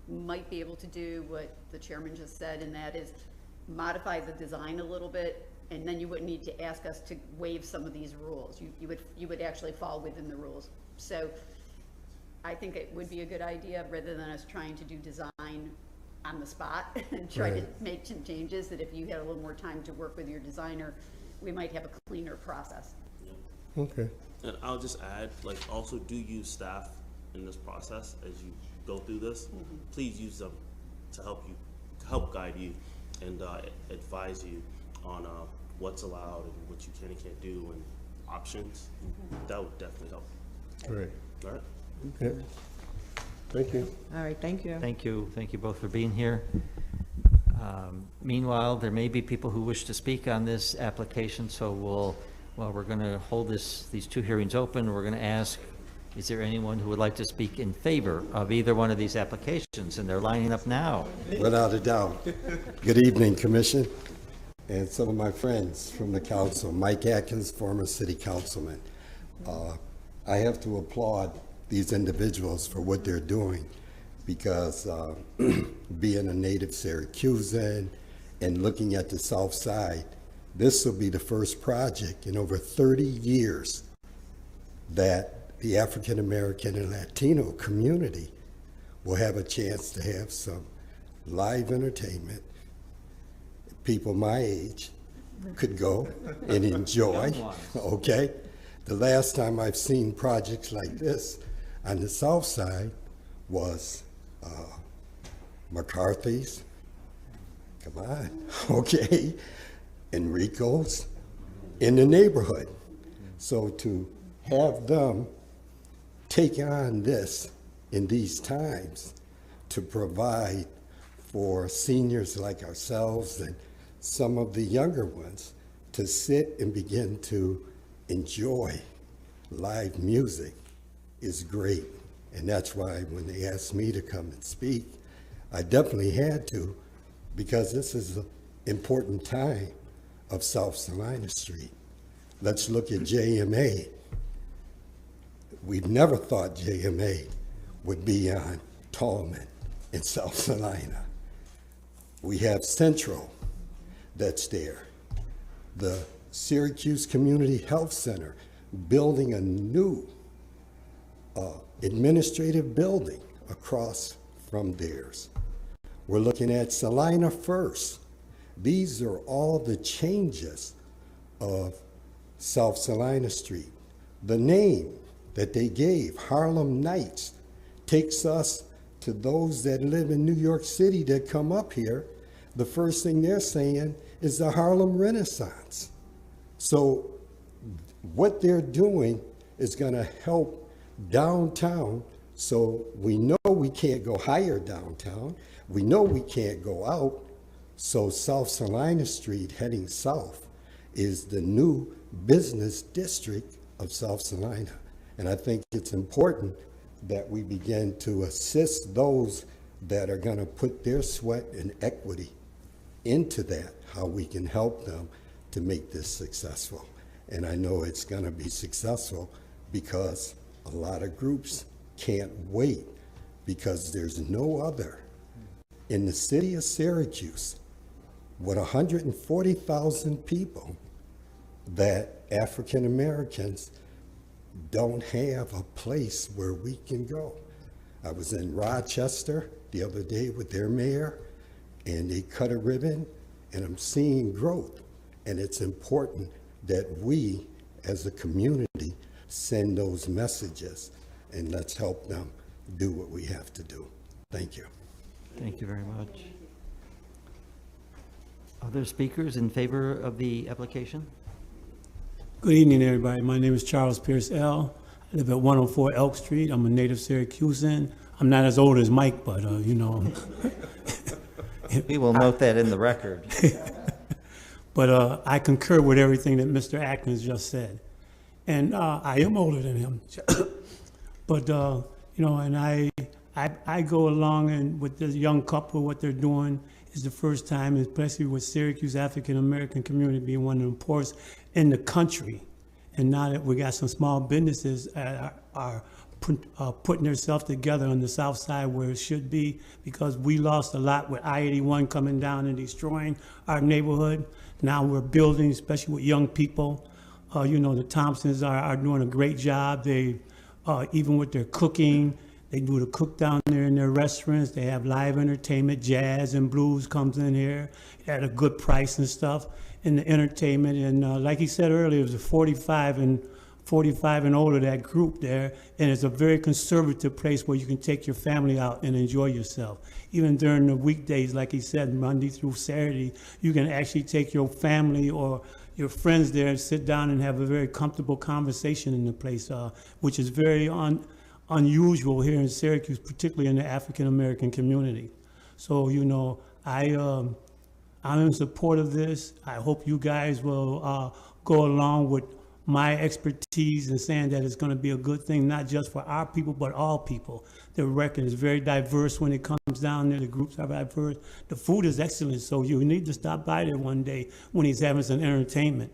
might be able to do what the chairman just said, and that is modify the design a little bit, and then you wouldn't need to ask us to waive some of these rules. You would actually fall within the rules. So I think it would be a good idea, rather than us trying to do design on the spot and try to make some changes, that if you had a little more time to work with your designer, we might have a cleaner process. Okay. And I'll just add, like, also do use staff in this process as you go through this. Please use them to help guide you and advise you on what's allowed and what you can and can't do and options. That would definitely help. Right. All right. Okay. Thank you. All right, thank you. Thank you. Thank you both for being here. Meanwhile, there may be people who wish to speak on this application, so we're going to hold these two hearings open. We're going to ask, is there anyone who would like to speak in favor of either one of these applications? And they're lining up now. Without a doubt. Good evening, Commission, and some of my friends from the council. Mike Atkins, former city councilman. I have to applaud these individuals for what they're doing, because being a native Syracusan and looking at the south side, this will be the first project in over 30 years that the African American and Latino community will have a chance to have some live entertainment. People my age could go and enjoy, okay? The last time I've seen projects like this on the south side was McCarthy's, come on, okay, Enrico's, in the neighborhood. So to have them take on this in these times to provide for seniors like ourselves and some of the younger ones to sit and begin to enjoy live music is great. And that's why when they asked me to come and speak, I definitely had to, because this is an important time of South Celina Street. Let's look at JMA. We've never thought JMA would be on Tallman in South Celina. We have Central that's there. The Syracuse Community Health Center building a new administrative building across from theirs. We're looking at Celina First. These are all the changes of South Celina Street. The name that they gave, Harlem Nights, takes us to those that live in New York City that come up here. The first thing they're saying is the Harlem Renaissance. So what they're doing is going to help downtown. So we know we can't go higher downtown. We know we can't go out. So South Celina Street heading south is the new business district of South Celina. And I think it's important that we begin to assist those that are going to put their sweat and equity into that, how we can help them to make this successful. And I know it's going to be successful because a lot of groups can't wait, because there's no other in the city of Syracuse with 140,000 people, that African Americans don't have a place where we can go. I was in Rochester the other day with their mayor, and they cut a ribbon, and I'm seeing growth. And it's important that we, as a community, send those messages, and let's help them do what we have to do. Thank you. Thank you very much. Other speakers in favor of the application? Good evening, everybody. My name is Charles Pierce L. I live at 104 Elk Street. I'm a native Syracusan. I'm not as old as Mike, but, you know. We will note that in the record. But I concur with everything that Mr. Atkins just said. And I am older than him. But, you know, and I go along and with this young couple, what they're doing is the first time, especially with Syracuse African-American community being one of the poorest in the country. And now that we got some small businesses are putting themselves together on the south side where it should be, because we lost a lot with I-81 coming down and destroying our neighborhood. Now we're building, especially with young people. You know, the Thompsons are doing a great job. They, even with their cooking, they do the cook down there in their restaurants. They have live entertainment, jazz and blues comes in here at a good price and stuff in the entertainment. And like he said earlier, it was a 45 and older, that group there. And it's a very conservative place where you can take your family out and enjoy yourself. Even during the weekdays, like he said, Monday through Saturday, you can actually take your family or your friends there and sit down and have a very comfortable conversation in the place, which is very unusual here in Syracuse, particularly in the African-American community. So, you know, I'm in support of this. I hope you guys will go along with my expertise in saying that it's going to be a good thing, not just for our people, but all people. The record is very diverse when it comes down there. The groups are diverse. The food is excellent, so you need to stop by there one day when he's having some entertainment.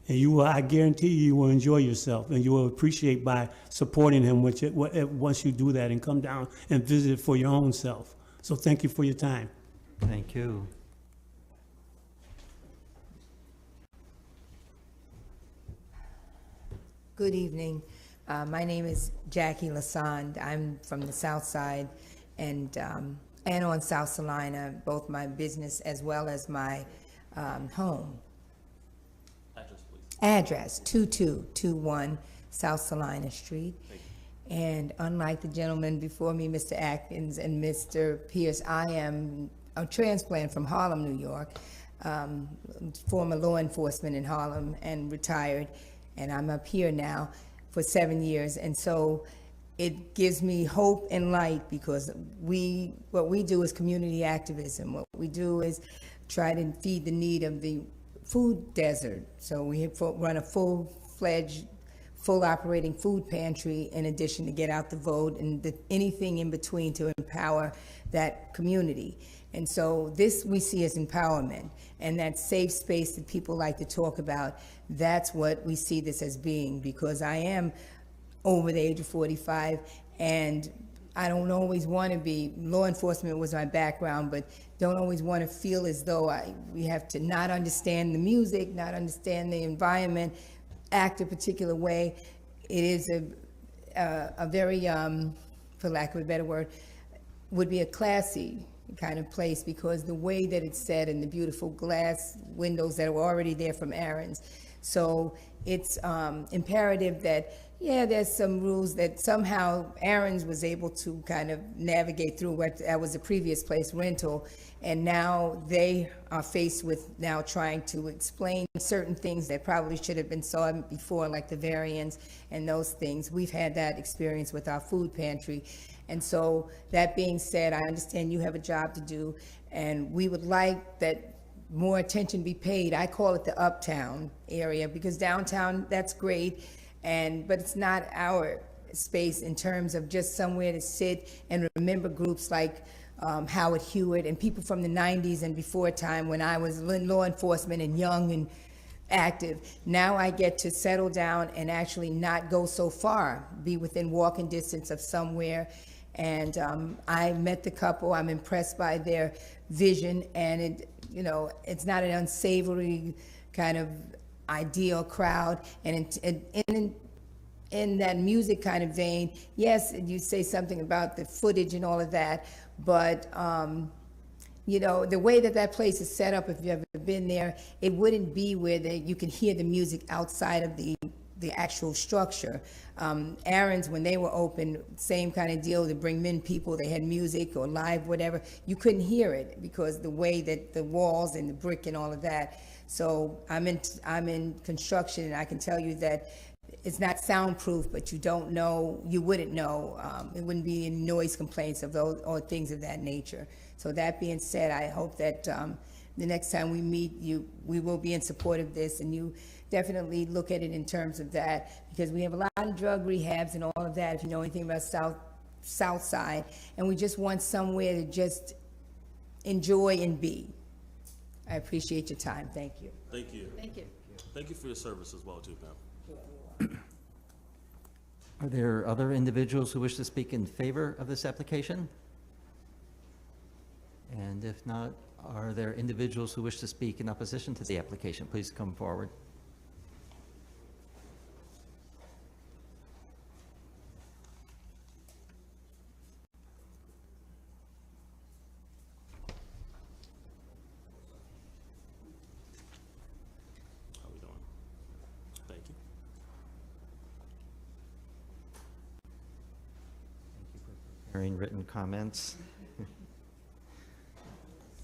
And you will, I guarantee you will enjoy yourself, and you will appreciate by supporting him once you do that and come down and visit for your own self. So thank you for your time. Thank you. Good evening. My name is Jackie Lassand. I'm from the South Side and on South Celina, both my business as well as my home. Address, please. Address, 2221 South Celina Street. And unlike the gentleman before me, Mr. Atkins and Mr. Pierce, I am a transplant from Harlem, New York, former law enforcement in Harlem and retired. And I'm up here now for 7 years. And so it gives me hope and light, because what we do is community activism. What we do is try to feed the need of the food desert. So we run a full-fledged, full operating food pantry, in addition to get out the vote and anything in between to empower that community. And so this we see as empowerment, and that safe space that people like to talk about. That's what we see this as being, because I am over the age of 45, and I don't always want to be, law enforcement was my background, but don't always want to feel as though we have to not understand the music, not understand the environment, act a particular way. It is a very, for lack of a better word, would be a classy kind of place, because the way that it's set and the beautiful glass windows that were already there from Aaron's. So it's imperative that, yeah, there's some rules that somehow Aaron's was able to kind of navigate through. That was the previous place, rental, and now they are faced with now trying to explain certain things that probably should have been saw before, like the variance and those things. We've had that experience with our food pantry. And so that being said, I understand you have a job to do, and we would like that more attention be paid. I call it the uptown area, because downtown, that's great, but it's not our space in terms of just somewhere to sit and remember groups like Howard Hewitt and people from the 90s and before time when I was in law enforcement and young and active. Now I get to settle down and actually not go so far, be within walking distance of somewhere. And I met the couple. I'm impressed by their vision, and you know, it's not an unsavory kind of ideal crowd. And in that music kind of vein, yes, you say something about the footage and all of that, but you know, the way that that place is set up, if you've ever been there, it wouldn't be where you can hear the music outside of the actual structure. Aaron's, when they were open, same kind of deal, to bring in people, they had music or live, whatever. You couldn't hear it because the way that the walls and the brick and all of that. So I'm in construction, and I can tell you that it's not soundproof, but you wouldn't know. It wouldn't be any noise complaints of those or things of that nature. So that being said, I hope that the next time we meet, we will be in support of this, and you definitely look at it in terms of that, because we have a lot of drug rehabs and all of that, if you know anything about South Side, and we just want somewhere to just enjoy and be. I appreciate your time. Thank you. Thank you. Thank you. Thank you for your service as well, too, ma'am. Are there other individuals who wish to speak in favor of this application? And if not, are there individuals who wish to speak in opposition to the application? Please come forward. How we doing? Thank you. Hearing written comments.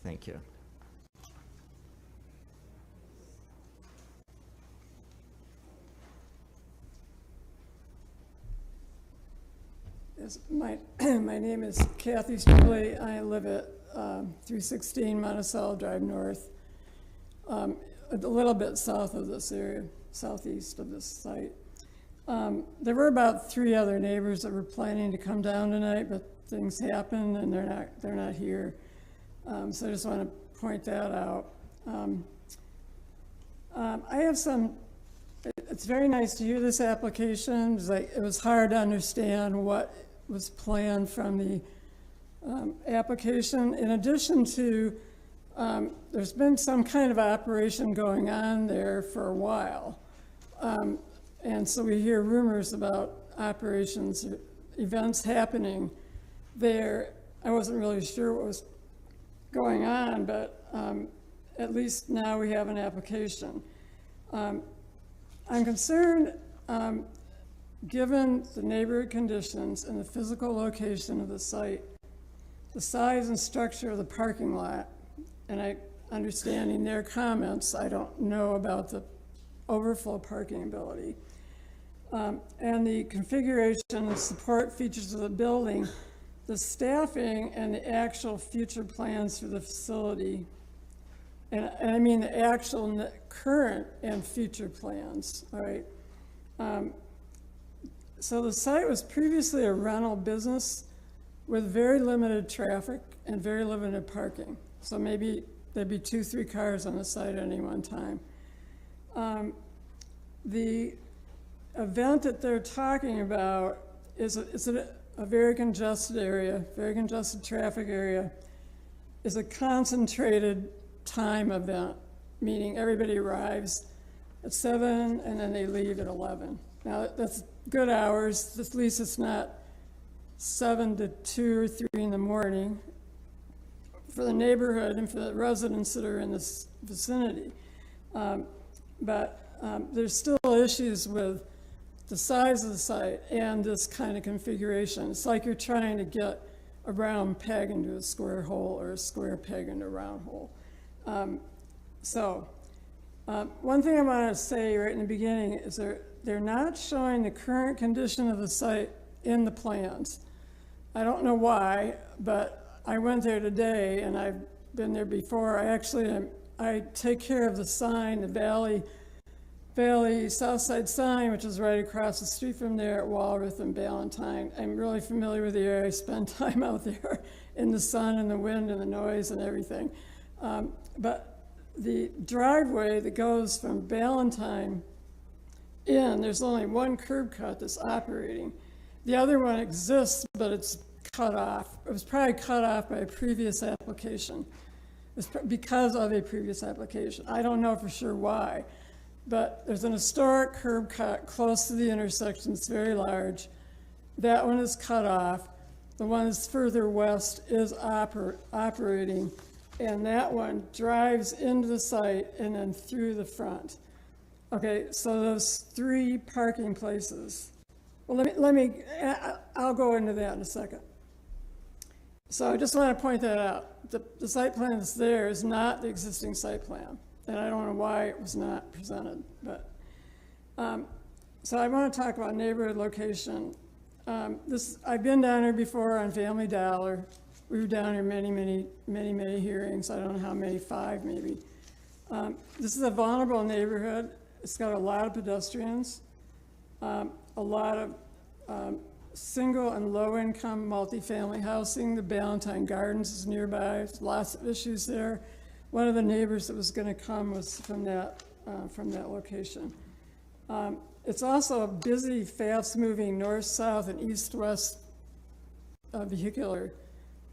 Thank you. Yes, my name is Kathy Struley. I live at 316 Monticello Drive North, a little bit south of this area, southeast of this site. There were about 3 other neighbors that were planning to come down tonight, but things happened and they're not here. So I just want to point that out. I have it's very nice to hear this application. It was hard to understand what was planned from the application. In addition to, there's been some kind of operation going on there for a while. And so we hear rumors about operations, events happening there. I wasn't really sure what was going on, but at least now we have an application. I'm concerned, given the neighborhood conditions and the physical location of the site, the size and structure of the parking lot, and understanding their comments, I don't know about the overflow parking ability, and the configuration and support features of the building, the staffing and the actual future plans for the facility, and I mean the actual current and future plans, all right? So the site was previously a rental business with very limited traffic and very limited parking. So maybe there'd be 2-3 cars on the site at any one time. The event that they're talking about is a very congested area, very congested traffic area, is a concentrated time event, meaning everybody arrives at 7 and then they leave at 11. Now that's good hours, at least it's not 7 to 2 or 3 in the morning for the neighborhood and for the residents that are in this vicinity. But there's still issues with the size of the site and this kind of configuration. It's like you're trying to get a round peg into a square hole or a square peg into a round hole. One thing I want to say right in the beginning is they're not showing the current condition of the site in the plans. I don't know why, but I went there today and I've been there before. I take care of the sign, the Valley Southside sign, which is right across the street from there at Walworth and Ballantyne. I'm really familiar with the area. I spend time out there in the sun and the wind and the noise and everything. But the driveway that goes from Ballantyne in, there's only one curb cut that's operating. The other one exists, but it's cut off. It was probably cut off by a previous application. because of a previous application. I don't know for sure why, but there's an historic curb cut close to the intersection. It's very large. That one is cut off. The one that's further west is operating, and that one drives into the site and then through the front. Okay, so those 3 parking places. Well, I'll go into that in a second. So I just want to point that out. The site plan that's there is not the existing site plan, and I don't know why it was not presented. But so I want to talk about neighborhood location. I've been down here before on Family Dollar. We were down here many hearings. I don't know how many, 5 maybe. This is a vulnerable neighborhood. It's got a lot of pedestrians, a lot of single and low-income multifamily housing. The Ballantyne Gardens is nearby. There's lots of issues there. One of the neighbors that was going to come was from that location. It's also a busy, fast-moving north-south and east-west vehicular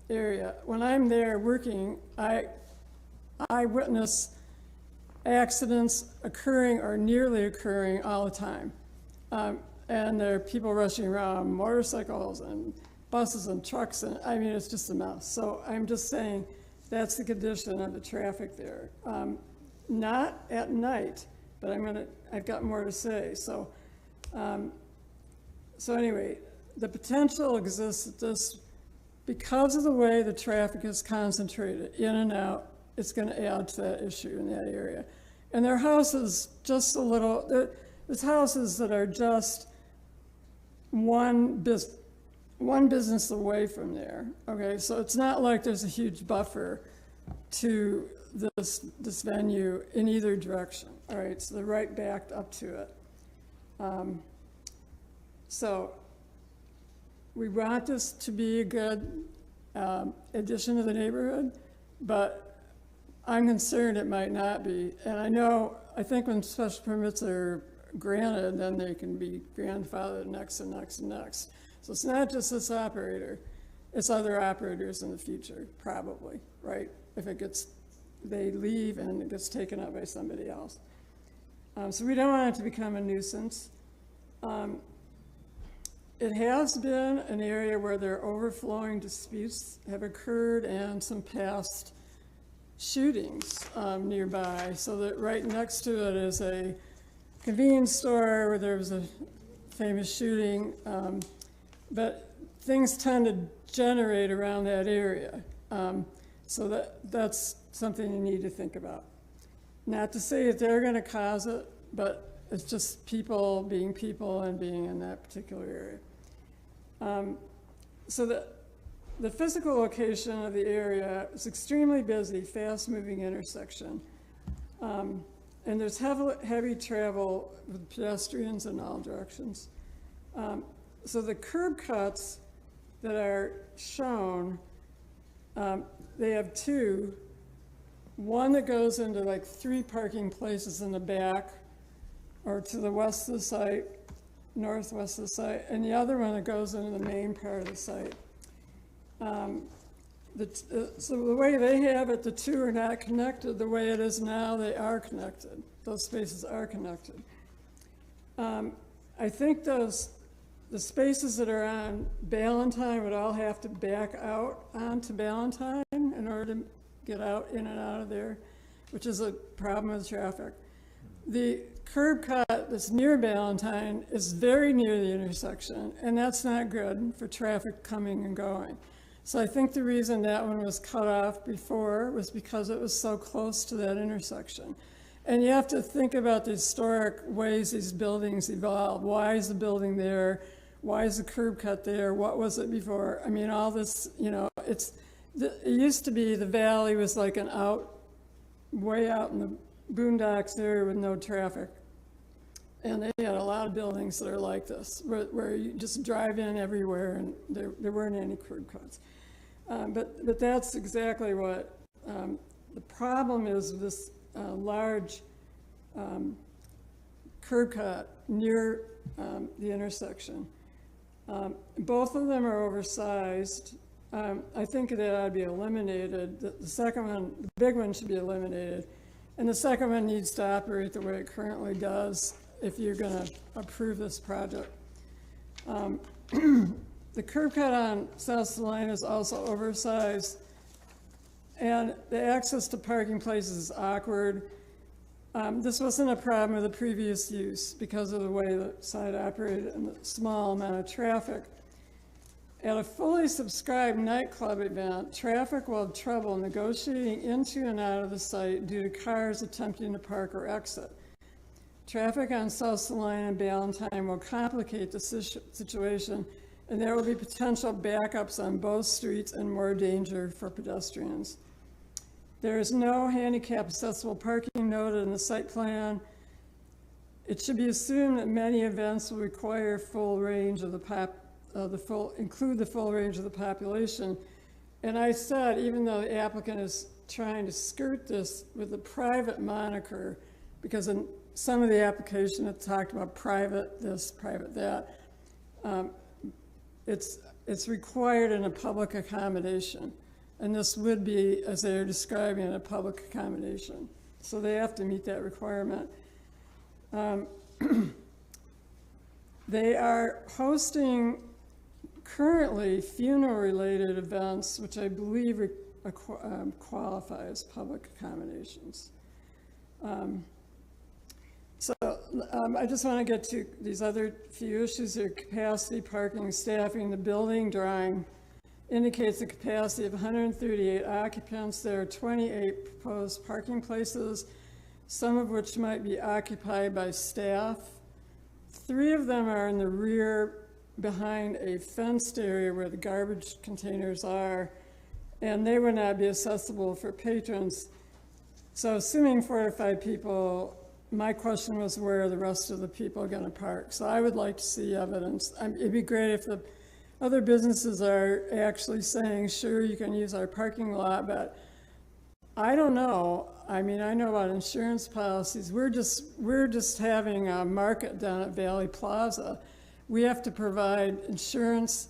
area. When I'm there working, I witness accidents occurring or nearly occurring all the time. And there are people rushing around, motorcycles and buses and trucks, and I mean, it's just a mess. So I'm just saying that's the condition of the traffic there. Not at night, but I've got more to say. So, anyway, the potential exists at this, because of the way the traffic is concentrated in and out, it's going to add to that issue in that area. And there are houses just a little, there's houses that are just one business away from there. Okay, so it's not like there's a huge buffer to this venue in either direction. All right, so they're right backed up to it. So we want this to be a good addition to the neighborhood, but I'm concerned it might not be. And I think when special permits are granted, then they can be grandfathered next and next and next. So it's not just this operator, it's other operators in the future, probably, right? If they leave and it gets taken up by somebody else. So we don't want it to become a nuisance. It has been an area where there are overflowing disputes have occurred and some past shootings nearby. So that right next to it is a convenience store where there was a famous shooting. But things tend to generate around that area. So that's something you need to think about. Not to say that they're going to cause it, but it's just people being people and being in that particular area. So the physical location of the area is extremely busy, fast-moving intersection. And there's heavy travel with pedestrians in all directions. So the curb cuts that are shown, they have 2. One that goes into like 3 parking places in the back or to the west of the site, northwest of the site, and the other one that goes into the main part of the site. So the way they have it, the 2 are not connected. The way it is now, they are connected. Those spaces are connected. I think the spaces that are on Ballantyne would all have to back out onto Ballantyne in order to get out, in and out of there, which is a problem with traffic. The curb cut that's near Ballantyne is very near the intersection, and that's not good for traffic coming and going. So I think the reason that one was cut off before was because it was so close to that intersection. And you have to think about the historic ways these buildings evolved. Why is the building there? Why is the curb cut there? What was it before? I mean, all this, it used to be the valley was like way out in the boondocks there with no traffic. And they had a lot of buildings that are like this, where you just drive in everywhere and there weren't any curb cuts. But that's exactly what the problem is with this large curb cut near the intersection. Both of them are oversized. I think that ought to be eliminated. The second one, the big one, should be eliminated. And the second one needs to operate the way it currently does if you're going to approve this project. The curb cut on South Celina is also oversized, and the access to parking places is awkward. This wasn't a problem with the previous use because of the way the site operated and the small amount of traffic. At a fully subscribed nightclub event, traffic will have trouble negotiating into and out of the site due to cars attempting to park or exit. Traffic on South Celina and Ballantyne will complicate the situation, and there will be potential backups on both streets and more danger for pedestrians. There is no handicap accessible parking noted in the site plan. It should be assumed that many events will require full range of include the full range of the population. And I said, even though the applicant is trying to skirt this with a private moniker, because in some of the application it talked about private this, private that, it's required in a public accommodation. And this would be, as they're describing, a public accommodation. So they have to meet that requirement. They are hosting currently funeral-related events, which I believe qualify as public accommodations. I just want to get to these other few issues here. Capacity, parking, staffing. The building drawing indicates a capacity of 138 occupants. There are 28 proposed parking places, some of which might be occupied by staff. 3 of them are in the rear behind a fenced area where the garbage containers are, and they would not be accessible for patrons. So assuming 4 to 5 people, my question was, where are the rest of the people going to park? So I would like to see evidence. It'd be great if the other businesses are actually saying, sure, you can use our parking lot, but I don't know. I mean, I know about insurance policies. We're just having a market down at Valley Plaza. We have to provide insurance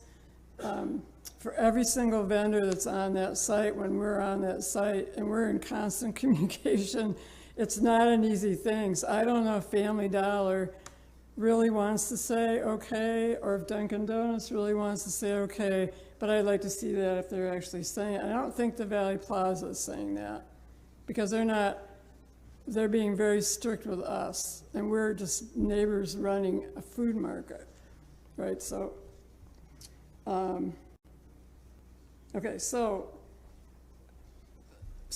for every single vendor that's on that site when we're on that site, and we're in constant communication. It's not an easy thing. So I don't know if Family Dollar really wants to say okay, or if Dunkin' Donuts really wants to say okay, but I'd like to see that if they're actually saying it. I don't think the Valley Plaza is saying that, because they're being very strict with us, and we're just neighbors running a food market, right? So, okay, so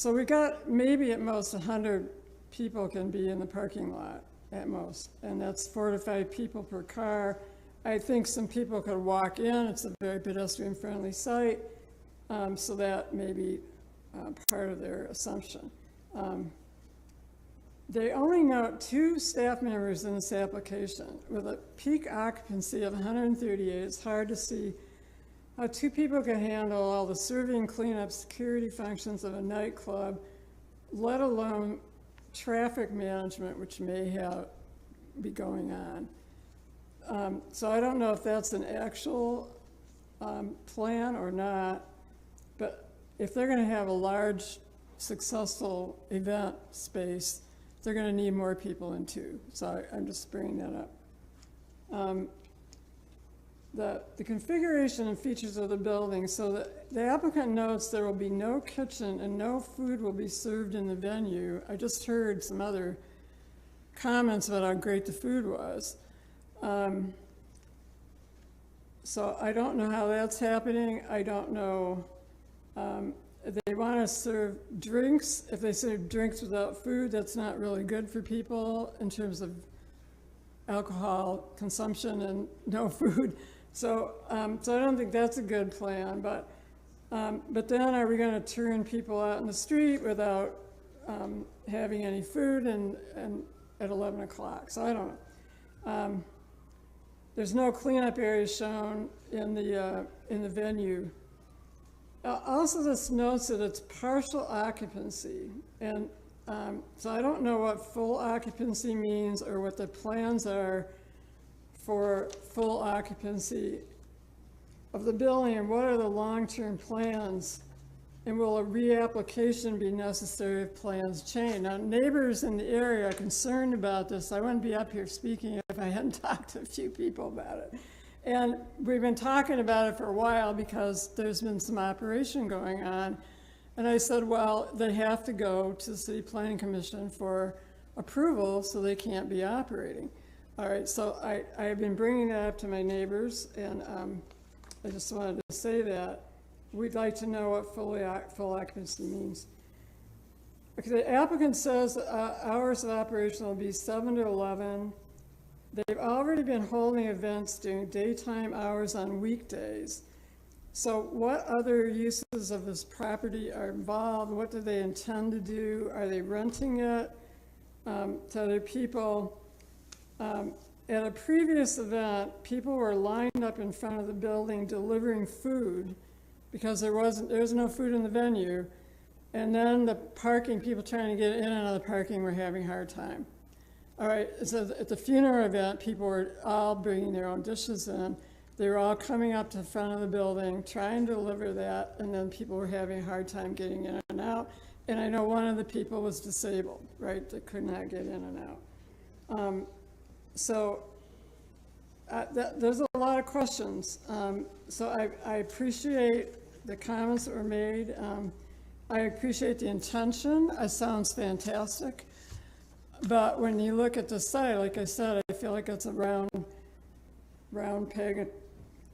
we got maybe at most 100 people can be in the parking lot at most, and that's 4 to 5 people per car. I think some people could walk in. It's a very pedestrian-friendly site, so that may be part of their assumption. They only note 2 staff members in this application. With a peak occupancy of 138, it's hard to see how 2 people can handle all the serving, cleanup, security functions of a nightclub, let alone traffic management, which may be going on. So I don't know if that's an actual plan or not, but if they're going to have a large, successful event space, they're going to need more people in too. So I'm just bringing that up. The configuration and features of the building, so the applicant notes there will be no kitchen and no food will be served in the venue. I just heard some other comments about how great the food was. So I don't know how that's happening. I don't know. If they want to serve drinks, if they serve drinks without food, that's not really good for people in terms of alcohol consumption and no food. So I don't think that's a good plan, but then are we going to turn people out in the street without having any food and at 11 o'clock? So I don't know. There's no cleanup area shown in the venue. Also, this notes that it's partial occupancy, and so I don't know what full occupancy means or what the plans are for full occupancy. of the building, and what are the long-term plans? And will a reapplication be necessary if plans change? Now, neighbors in the area are concerned about this. I wouldn't be up here speaking if I hadn't talked to a few people about it. And we've been talking about it for a while because there's been some operation going on. And I said, well, they have to go to the City Planning Commission for approval, so they can't be operating. All right, so I have been bringing that up to my neighbors, and I just wanted to say that. We'd like to know what full occupancy means. Okay, the applicant says hours of operation will be 7 to 11. They've already been holding events during daytime hours on weekdays. So what other uses of this property are involved? What do they intend to do? Are they renting it to other people? At a previous event, people were lined up in front of the building delivering food because there was no food in the venue. And then the parking, people trying to get in and out of the parking were having a hard time. All right, so at the funeral event, people were all bringing their own dishes in. They were all coming up to the front of the building, trying to deliver that, and then people were having a hard time getting in and out. And I know one of the people was disabled, right? They could not get in and out. There's a lot of questions. So I appreciate the comments that were made. I appreciate the intention. It sounds fantastic. But when you look at the site, like I said, I feel like it's a round peg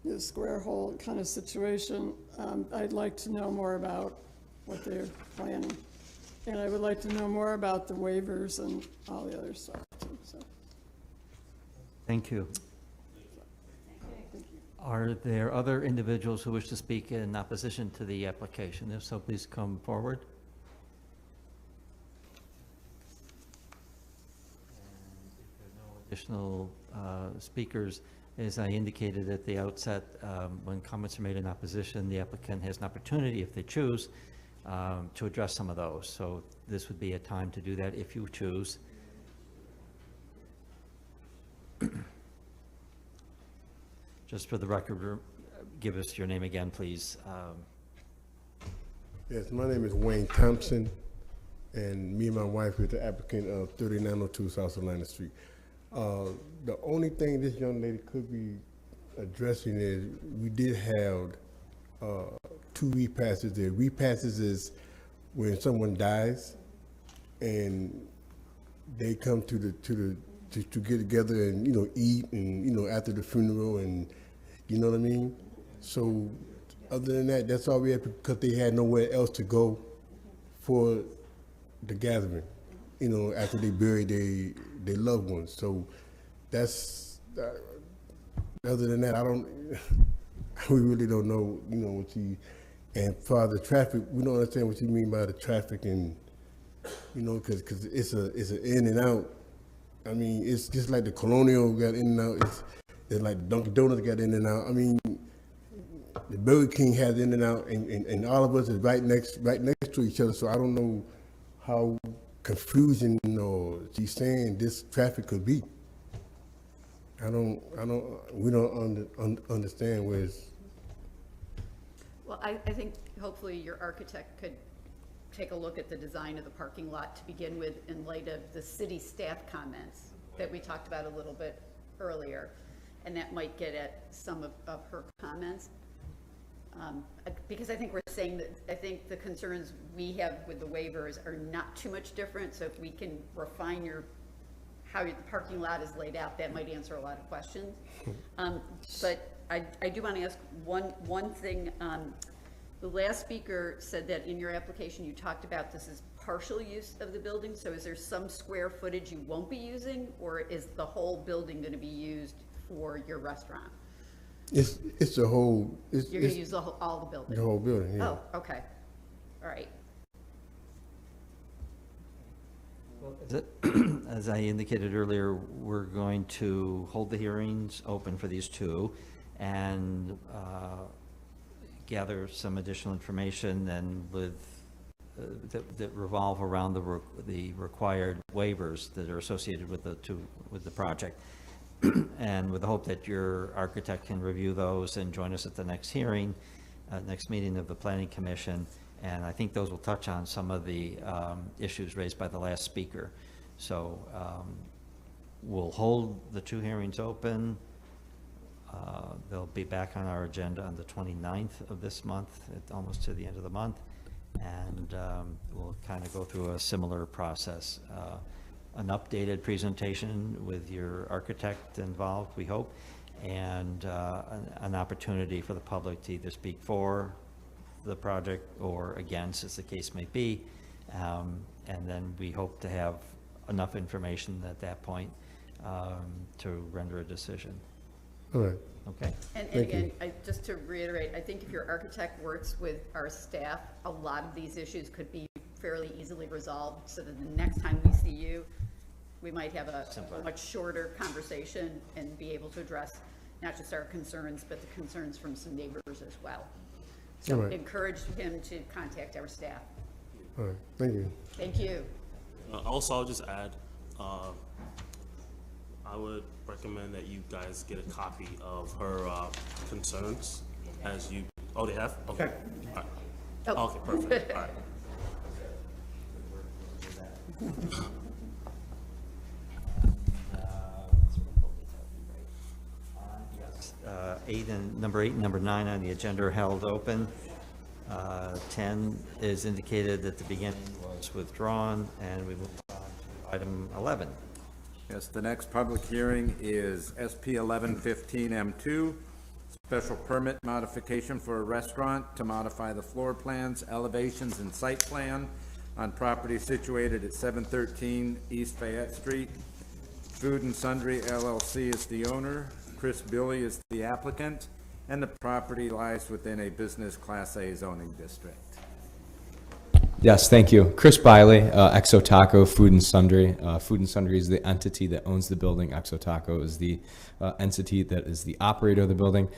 in a square hole kind of situation. I'd like to know more about what they're planning. And I would like to know more about the waivers and all the other stuff too, so. Thank you. Are there other individuals who wish to speak in opposition to the application? If so, please come forward. Additional speakers, as I indicated at the outset, when comments are made in opposition, the applicant has an opportunity, if they choose, to address some of those. So this would be a time to do that if you choose. Just for the record, give us your name again, please. Yes, my name is Wayne Thompson, and me and my wife are the applicant of 3902 South Celina Street. The only thing this young lady could be addressing is we did have 2 repasses there. Repasses is when someone dies and they come to get together and, eat and, after the funeral, and you know what I mean? So other than that, that's all we had, because they had nowhere else to go for the gathering, after they buried their loved ones. So that's, other than that, we really don't know, what and for the traffic, we don't understand what you mean by the traffic, and, because it's an in and out. I mean, it's just like the Colonial got in and out. It's like the Dunkin' Donuts got in and out. I mean, the Burger King has in and out, and all of us is right next to each other. So I don't know how confusing or she's saying this traffic could be. We don't understand where it's. Well, I think hopefully your architect could take a look at the design of the parking lot to begin with, in light of the city staff comments that we talked about a little bit earlier, and that might get at some of her comments. Because I think we're saying that, I think the concerns we have with the waivers are not too much different, so if we can refine how the parking lot is laid out, that might answer a lot of questions. But I do want to ask one thing. The last speaker said that in your application you talked about this is partial use of the building, so is there some square footage you won't be using, or is the whole building going to be used for your restaurant? It's the whole. You're going to use all the building? The whole building, yeah. Oh, okay. All right. As I indicated earlier, we're going to hold the hearings open for these two and gather some additional information, and that revolve around the required waivers that are associated with the project. And with the hope that your architect can review those and join us at the next hearing, next meeting of the Planning Commission. And I think those will touch on some of the issues raised by the last speaker. So we'll hold the 2 hearings open. They'll be back on our agenda on the 29th of this month, almost to the end of the month. And we'll kind of go through a similar process. An updated presentation with your architect involved, we hope, and an opportunity for the public to either speak for the project or against, as the case may be. And then we hope to have enough information at that point to render a decision. All right. Okay. And Thank again, you. just to reiterate, I think if your architect works with our staff, a lot of these issues could be fairly easily resolved, so that the next time we see you, we might have a much shorter conversation and be able to address not just our concerns, but the concerns from some neighbors as well. So All right. encourage him to contact our staff. All right, thank you. Thank you. Also, I'll just add, I would recommend that you guys get a copy of her concerns as you, oh, they have? Okay. All right. Oh. Okay, perfect, all right. Number 8 and number 9 on the agenda are held open. 10 is indicated at the beginning was withdrawn, and we move on to item 11. Yes, the next public hearing is SP 1115M2, special permit modification for a restaurant to modify the floor plans, elevations, and site plan on property situated at 713 East Fayette Street. Food and Sundry LLC is the owner. Chris Billy is the applicant, and the property lies within a business Class A zoning district. Yes, thank you. Chris Biley, Exo Taco Food and Sundry. Food and Sundry is the entity that owns the building. Exo Taco is the entity that is the operator of the building.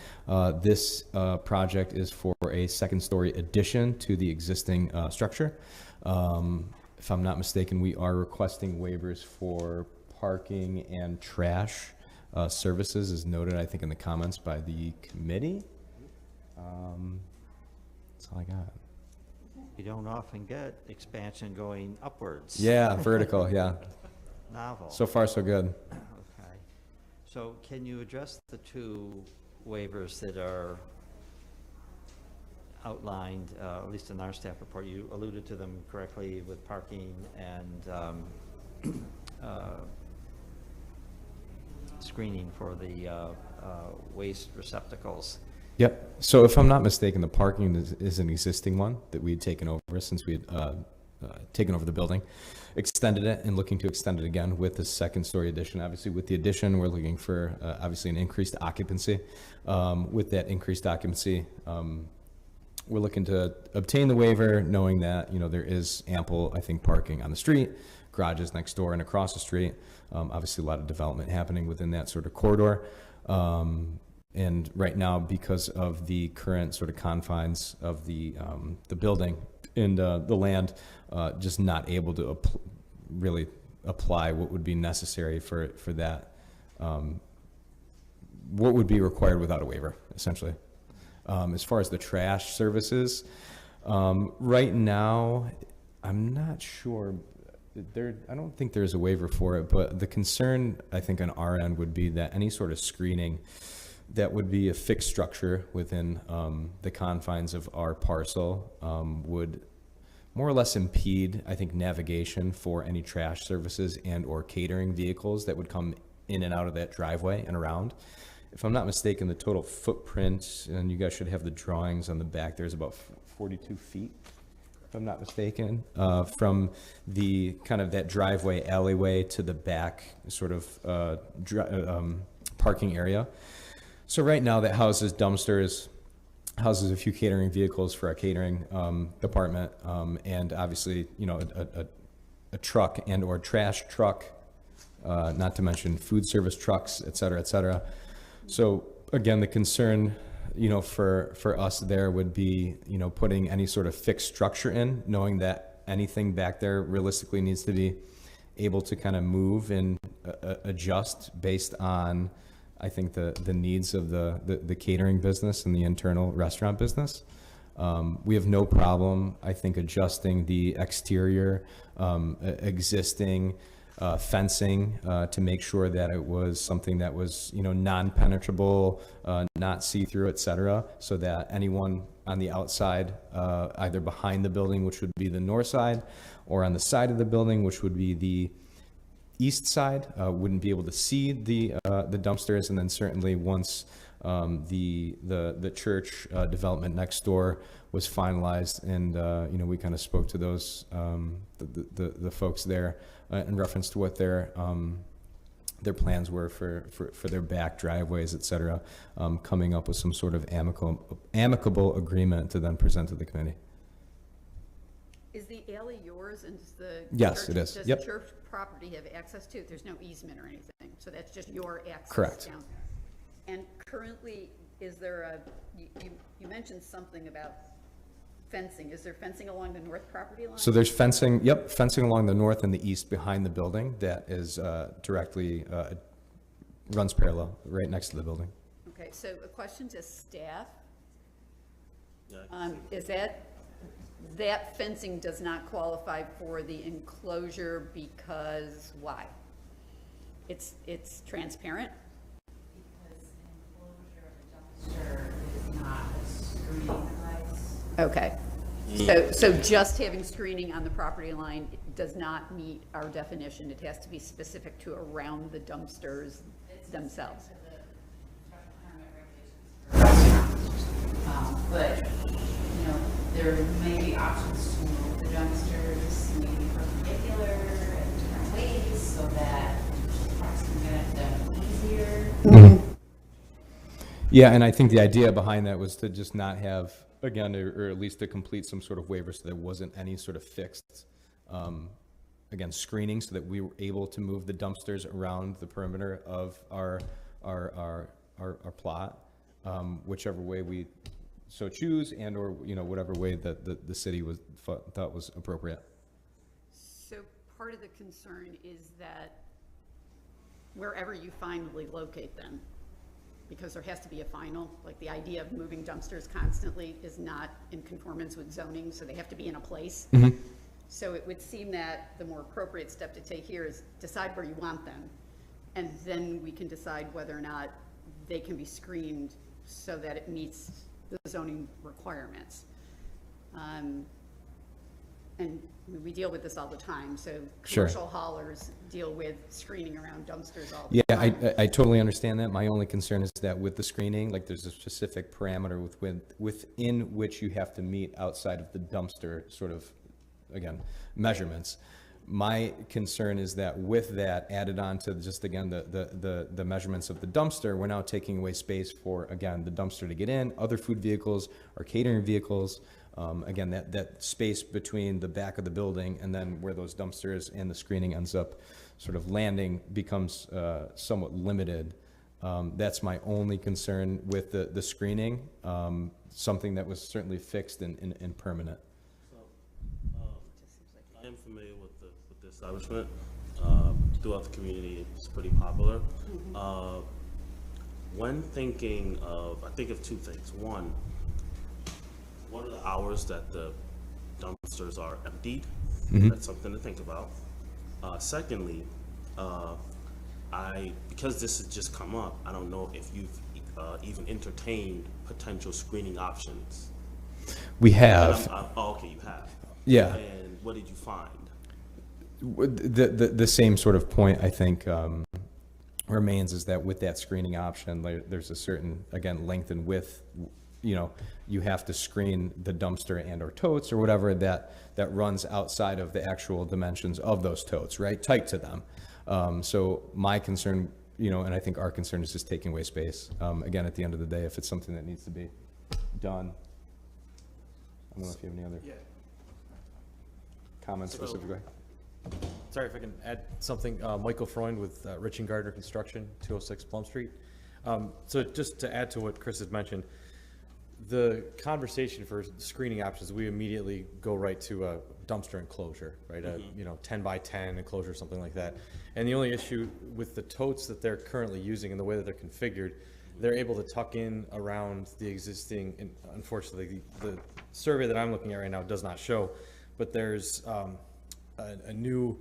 This project is for a second-story addition to the existing structure. If I'm not mistaken, we are requesting waivers for parking and trash services, as noted, I think, in the comments by the committee. That's all I got. You don't often get expansion going upwards. Yeah, vertical, yeah. Novel. So far, so good. Okay. So can you address the 2 waivers that are outlined, at least in our staff report? You alluded to them correctly with parking and screening for the waste receptacles. Yep. So if I'm not mistaken, the parking is an existing one that we had taken over since we had taken over the building, extended it, and looking to extend it again with the second-story addition. Obviously, with the addition, we're looking for obviously an increased occupancy. With that increased occupancy, we're looking to obtain the waiver, knowing that there is ample, I think, parking on the street, garages next door and across the street. Obviously, a lot of development happening within that sort of corridor. And right now, because of the current sort of confines of the building and the land, just not able to really apply what would be necessary for that, what would be required without a waiver, essentially. As far as the trash services, right now, I'm not sure. I don't think there's a waiver for it, but the concern, I think, on our end would be that any sort of screening that would be a fixed structure within the confines of our parcel would more or less impede, I think, navigation for any trash services and or catering vehicles that would come in and out of that driveway and around. If I'm not mistaken, the total footprint, and you guys should have the drawings on the back, there's about 42 feet, if I'm not mistaken, from the kind of that driveway alleyway to the back sort of parking area. So right now that houses dumpsters, houses a few catering vehicles for our catering department, and obviously, a truck and or trash truck, not to mention food service trucks, et cetera, et cetera. So again, the concern, for us there would be, putting any sort of fixed structure in, knowing that anything back there realistically needs to be able to kind of move in adjust based on, I think, the needs of the catering business and the internal restaurant business. We have no problem, I think, adjusting the exterior existing fencing to make sure that it was something that was, non-penetrable, not see-through, et cetera, so that anyone on the outside, either behind the building, which would be the north side, or on the side of the building, which would be the east side, wouldn't be able to see the dumpsters. And then certainly once the church development next door was finalized, and we kind of spoke to those the folks there in reference to what their plans were for their back driveways, et cetera, coming up with some sort of amicable agreement to then present to the committee. Is the alley yours, and does the Yes, church, it is. does Yep. the church property have access to it? There's no easement or anything, so that's just your access. Correct. Down there. And currently, is there you mentioned something about fencing. Is there fencing along the north property line? So there's fencing, yep, fencing along the north and the east behind the building that is directly, runs parallel, right next to the building. Okay, so a question to staff. Yeah, Is that fencing does not qualify for the enclosure because why? It's transparent? Because enclosure of the dumpster is not a screening device. Okay, so just having screening on the property line does not meet our definition. It has to be specific to around the dumpsters themselves. But, there may be options to move the dumpsters, maybe perpendicular in different ways, so that trucks can get at them easier. Yeah, and I think the idea behind that was to just not have, again, or at least to complete some sort of waiver so there wasn't any sort of fixed, again, screening, so that we were able to move the dumpsters around the perimeter of our plot, whichever way we so choose, and or whatever way that the city thought was appropriate. So part of the concern is that wherever you finally locate them, because there has to be a final, like the idea of moving dumpsters constantly is not in conformance with zoning, so they have to be in a place. Mm-hmm. So it would seem that the more appropriate step to take here is decide where you want them, and then we can decide whether or not they can be screened so that it meets the zoning requirements. And we deal with this all the time, so Sure. commercial haulers deal with screening around dumpsters all the Yeah, time. I totally understand that. My only concern is that with the screening, like there's a specific parameter within which you have to meet outside of the dumpster sort of, again, measurements. My concern is that with that added on to just, again, the measurements of the dumpster, we're now taking away space for, again, the dumpster to get in, other food vehicles, or catering vehicles. Again, that space between the back of the building and then where those dumpsters and the screening ends up sort of landing becomes somewhat limited. That's my only concern with the screening, something that was certainly fixed and permanent. I am familiar with the establishment. Throughout the community, it's pretty popular. When thinking of, I think of two things. One, what are the hours that the dumpsters are emptied? Mm-hmm. That's something to think about. Secondly, because this has just come up, I don't know if you've even entertained potential screening options. We have. Okay, you have. Yeah. And what did you find? The same sort of point, I think, remains, is that with that screening option, there's a certain, again, length and width. You have to screen the dumpster and or totes or whatever that runs outside of the actual dimensions of those totes, right? Tight to them. So my concern, and I think our concern is just taking away space. Again, at the end of the day, if it's something that needs to be done. I don't know if you have any other comments specifically. Sorry if I can add something. Michael Freund with Rich and Gardner Construction, 206 Plum Street. So just to add to what Chris has mentioned, the conversation for screening options, we immediately go right to a dumpster enclosure, right? A, 10 by 10 enclosure, something like that. And the only issue with the totes that they're currently using and the way that they're configured, they're able to tuck in around the existing, and unfortunately, the survey that I'm looking at right now does not show, but there's a new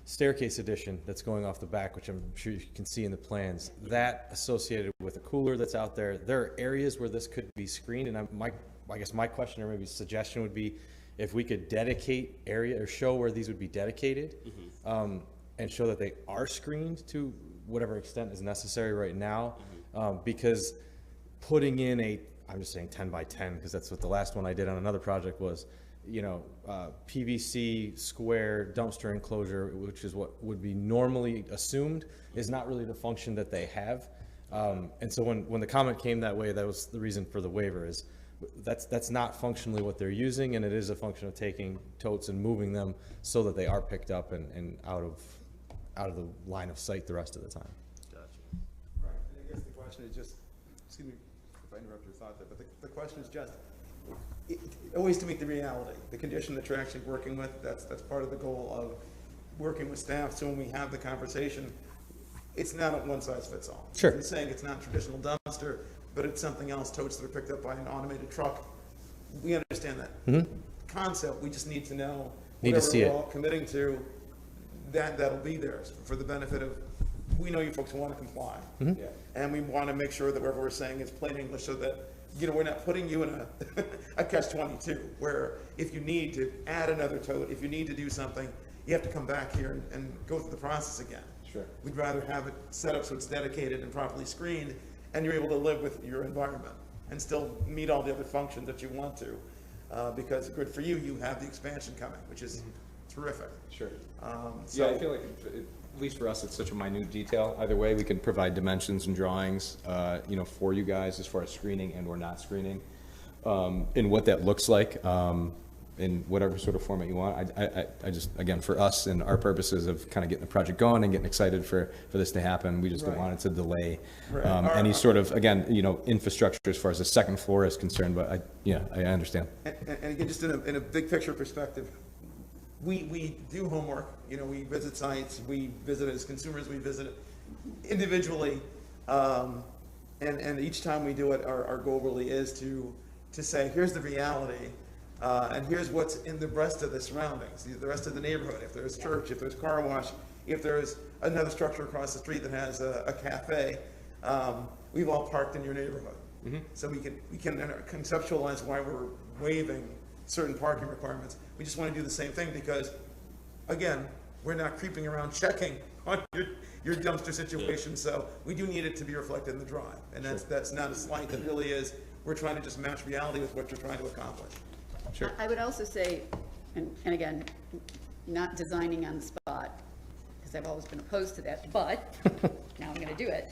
staircase addition that's going off the back, which I'm sure you can see in the plans. That associated with a cooler that's out there, there are areas where this could be screened, and I guess my question or maybe suggestion would be if we could dedicate area or show where these would be dedicated, and show that they are screened to whatever extent is necessary right now, because putting in I'm just saying 10 by 10 because that's what the last one I did on another project was, PVC square dumpster enclosure, which is what would be normally assumed, is not really the function that they have. And so when the comment came that way, that was the reason for the waiver, is that's not functionally what they're using, and it is a function of taking totes and moving them so that they are picked up and out of the line of sight the rest of the time. Gotcha. Right. I guess the question is just, excuse me if I interrupt your thought there, but the question is just, always to meet the reality, the condition that you're actually working with, that's part of the goal of working with staff. So when we have the conversation, it's not a one size fits all. Sure. I'm saying it's not a traditional dumpster, but it's something else, totes that are picked up by an automated truck. We understand that concept. We just need to know whatever we're all committing to, that'll be there for the benefit of, we know you folks want to comply. And we want to make sure that whatever we're saying is plain English so that, we're not putting you in a catch-22 where if you need to add another tote, if you need to do something, you have to come back here and go through the process again. Sure. We'd rather have it set up so it's dedicated and properly screened, and you're able to live with your environment and still meet all the other functions that you want to, because good for you, you have the expansion coming, which is terrific. Sure. So I feel like, at least for us, it's such a minute detail. Either way, we can provide dimensions and drawings, for you guys as far as screening and or not screening, and what that looks like, in whatever sort of format you want. I just, again, for us and our purposes of kind of getting the project going and getting excited for this to happen, we just don't want it to delay any sort of, again, infrastructure as far as the second floor is concerned. But I understand. And again, just in a big picture perspective, we do homework, we visit sites, we visit as consumers, we visit individually, and each time we do it, our goal really is to say, here's the reality, and here's what's in the rest of the surroundings, the rest of the neighborhood. If there's church, if there's car wash, if there's another structure across the street that has a cafe, we've all parked in your neighborhood. So we can conceptualize why we're waiving certain parking requirements. We just want to do the same thing because, again, we're not creeping around checking on your dumpster situation, so we do need it to be reflected in the drive. And that's not a slight, that really is, we're trying to just match reality with what you're trying to accomplish. Sure. I would also say, and again, not designing on the spot, because I've always been opposed to that, but now I'm going to do it.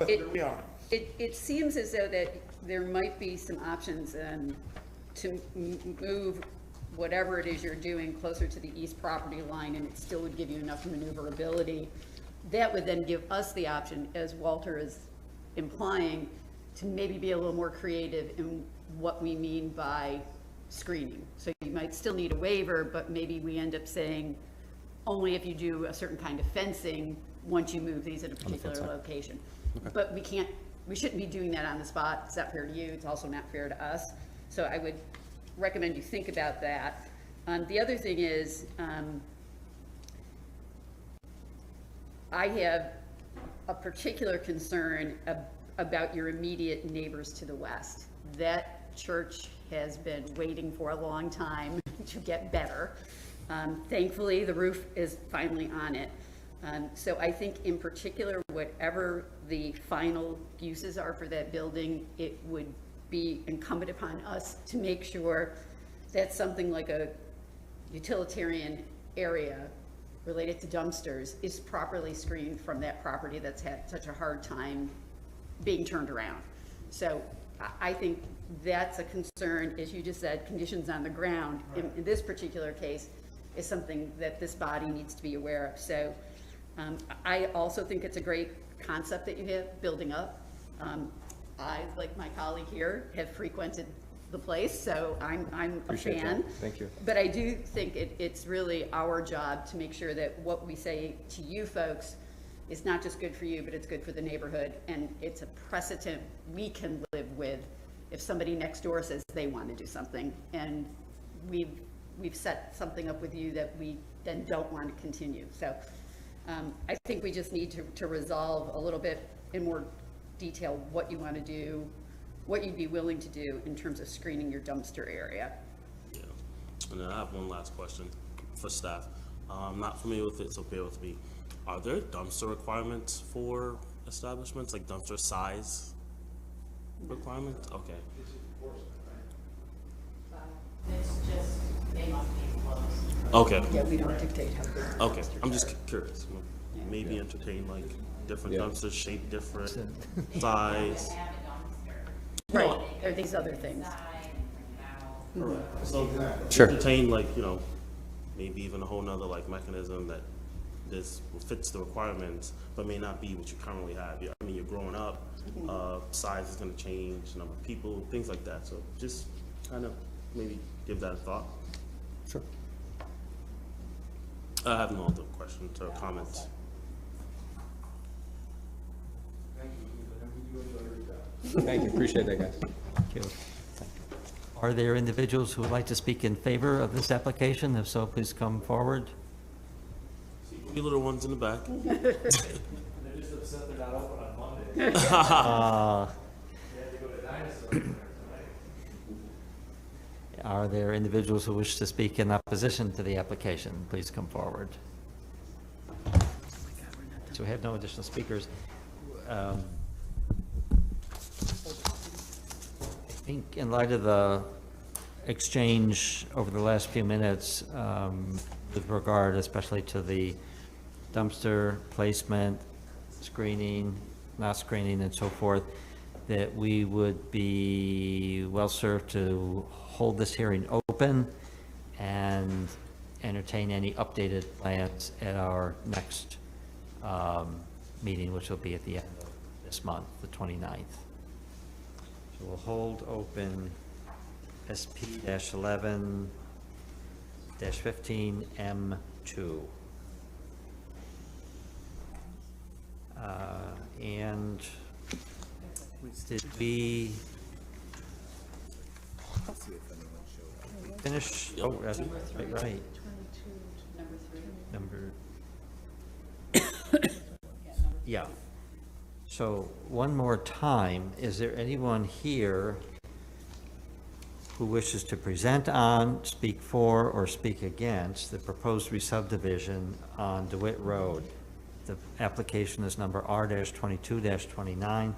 Here we are. It seems as though that there might be some options to move whatever it is you're doing closer to the east property line, and it still would give you enough maneuverability. That would then give us the option, as Walter is implying, to maybe be a little more creative in what we mean by screening. So you might still need a waiver, but maybe we end up saying only if you do a certain kind of fencing once you move these at a particular location. Okay. But we shouldn't be doing that on the spot. It's not fair to you. It's also not fair to us. So I would recommend you think about that. The other thing is, I have a particular concern about your immediate neighbors to the west. That church has been waiting for a long time to get better. Thankfully, the roof is finally on it. So I think in particular, whatever the final uses are for that building, it would be incumbent upon us to make sure that something like a utilitarian area related to dumpsters is properly screened from that property that's had such a hard time being turned around. So I think that's a concern, as you just said, conditions on the ground in this particular case is something that this body needs to be aware of. So I also think it's a great concept that you have building up. I, like my colleague here, have frequented the place, so I'm a Appreciate fan. that. Thank you. But I do think it's really our job to make sure that what we say to you folks is not just good for you, but it's good for the neighborhood, and it's a precedent we can live with if somebody next door says they want to do something, and we've set something up with you that we then don't want to continue. So I think we just need to resolve a little bit in more detail what you want to do, what you'd be willing to do in terms of screening your dumpster area. Yeah, and then I have one last question for staff. I'm not familiar with it, so bear with me. Are there dumpster requirements for establishments, like dumpster size requirements? Okay. It's just, they must be closed. Okay. Yeah, we don't dictate how big. Okay, I'm just curious. Maybe entertain like different dumpsters, shape different, size. Right, there are these other things. So Sure. entertain like, maybe even a whole nother like mechanism that this fits the requirements, but may not be what you currently have. I mean, you're growing up, size is gonna change, number of people, things like that. So just kind of maybe give that a thought. Sure. I have no other questions or comments. Thank you, appreciate that, guys. Thank you. Are there individuals who would like to speak in favor of this application? If so, please come forward. You little ones in the back. They're just upset they're not open on Monday. Uh, They had to go to Dinosaur. Are there individuals who wish to speak in opposition to the application? Please come forward. So we have no additional speakers. I think in light of the exchange over the last few minutes with regard especially to the dumpster placement, screening, not screening, and so forth, that we would be well served to hold this hearing open and entertain any updated plans at our next meeting, which will be at the end of this month, the 29th. So we'll hold open SP-11-15M2. And did we finish? Oh, that's right. Number. Yeah. So one more time, is there anyone here who wishes to present on, speak for, or speak against the proposed re-subdivision on Dewitt Road? The application is number R-22-29.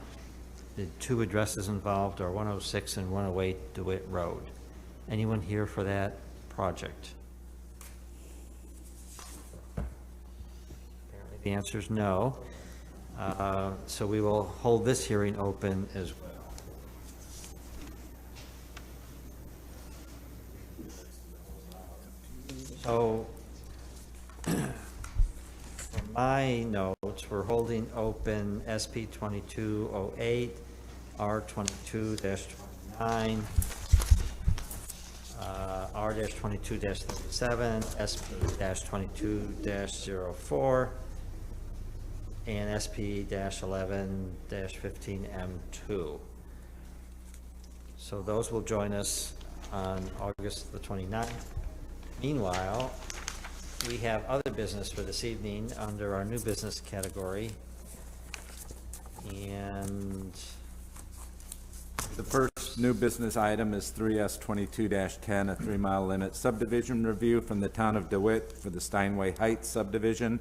The two addresses involved are 106 and 108 Dewitt Road. Anyone here for that project? Apparently the answer is no. So we will hold this hearing open as well. So, from my notes, we're holding open SP 2208, R22-29, R-22-37, SP-22-04, and SP-11-15M2. So those will join us on August the 29th. Meanwhile, we have other business for this evening under our new business category. And The first new business item is 3S22-10, a 3-mile limit subdivision review from the town of DeWitt for the Steinway Heights subdivision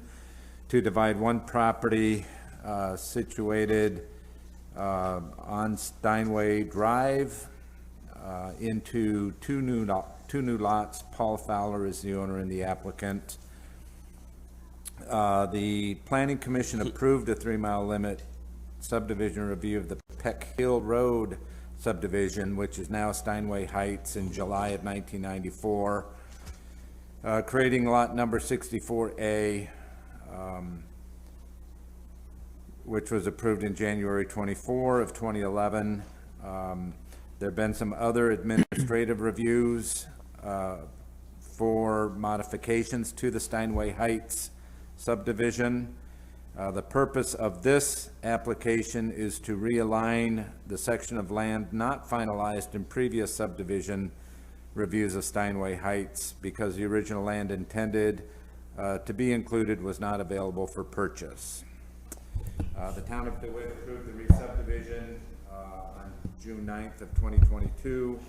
to divide one property situated on Steinway Drive into two new lots. Paul Fowler is the owner and the applicant. The Planning Commission approved a 3-mile limit subdivision review of the Peck Hill Road subdivision, which is now Steinway Heights, in July of 1994, creating lot number 64A. which was approved in January 24 of 2011. There have been some other administrative reviews for modifications to the Steinway Heights subdivision. The purpose of this application is to realign the section of land not finalized in previous subdivision reviews of Steinway Heights because the original land intended to be included was not available for purchase. The town of Dewitt approved the re-subdivision on June 9th of 2022.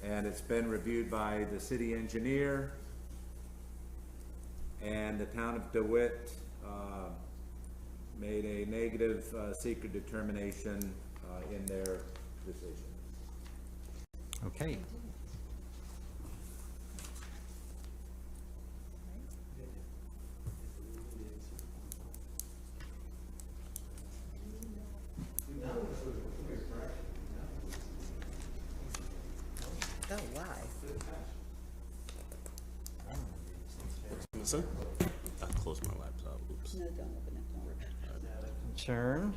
And it's been reviewed by the city engineer, and the town of DeWitt made a negative secret determination in their decision. Okay. Oh, why? Sir? I closed my laptop. Oops. No, don't open it, don't worry. Adjourn.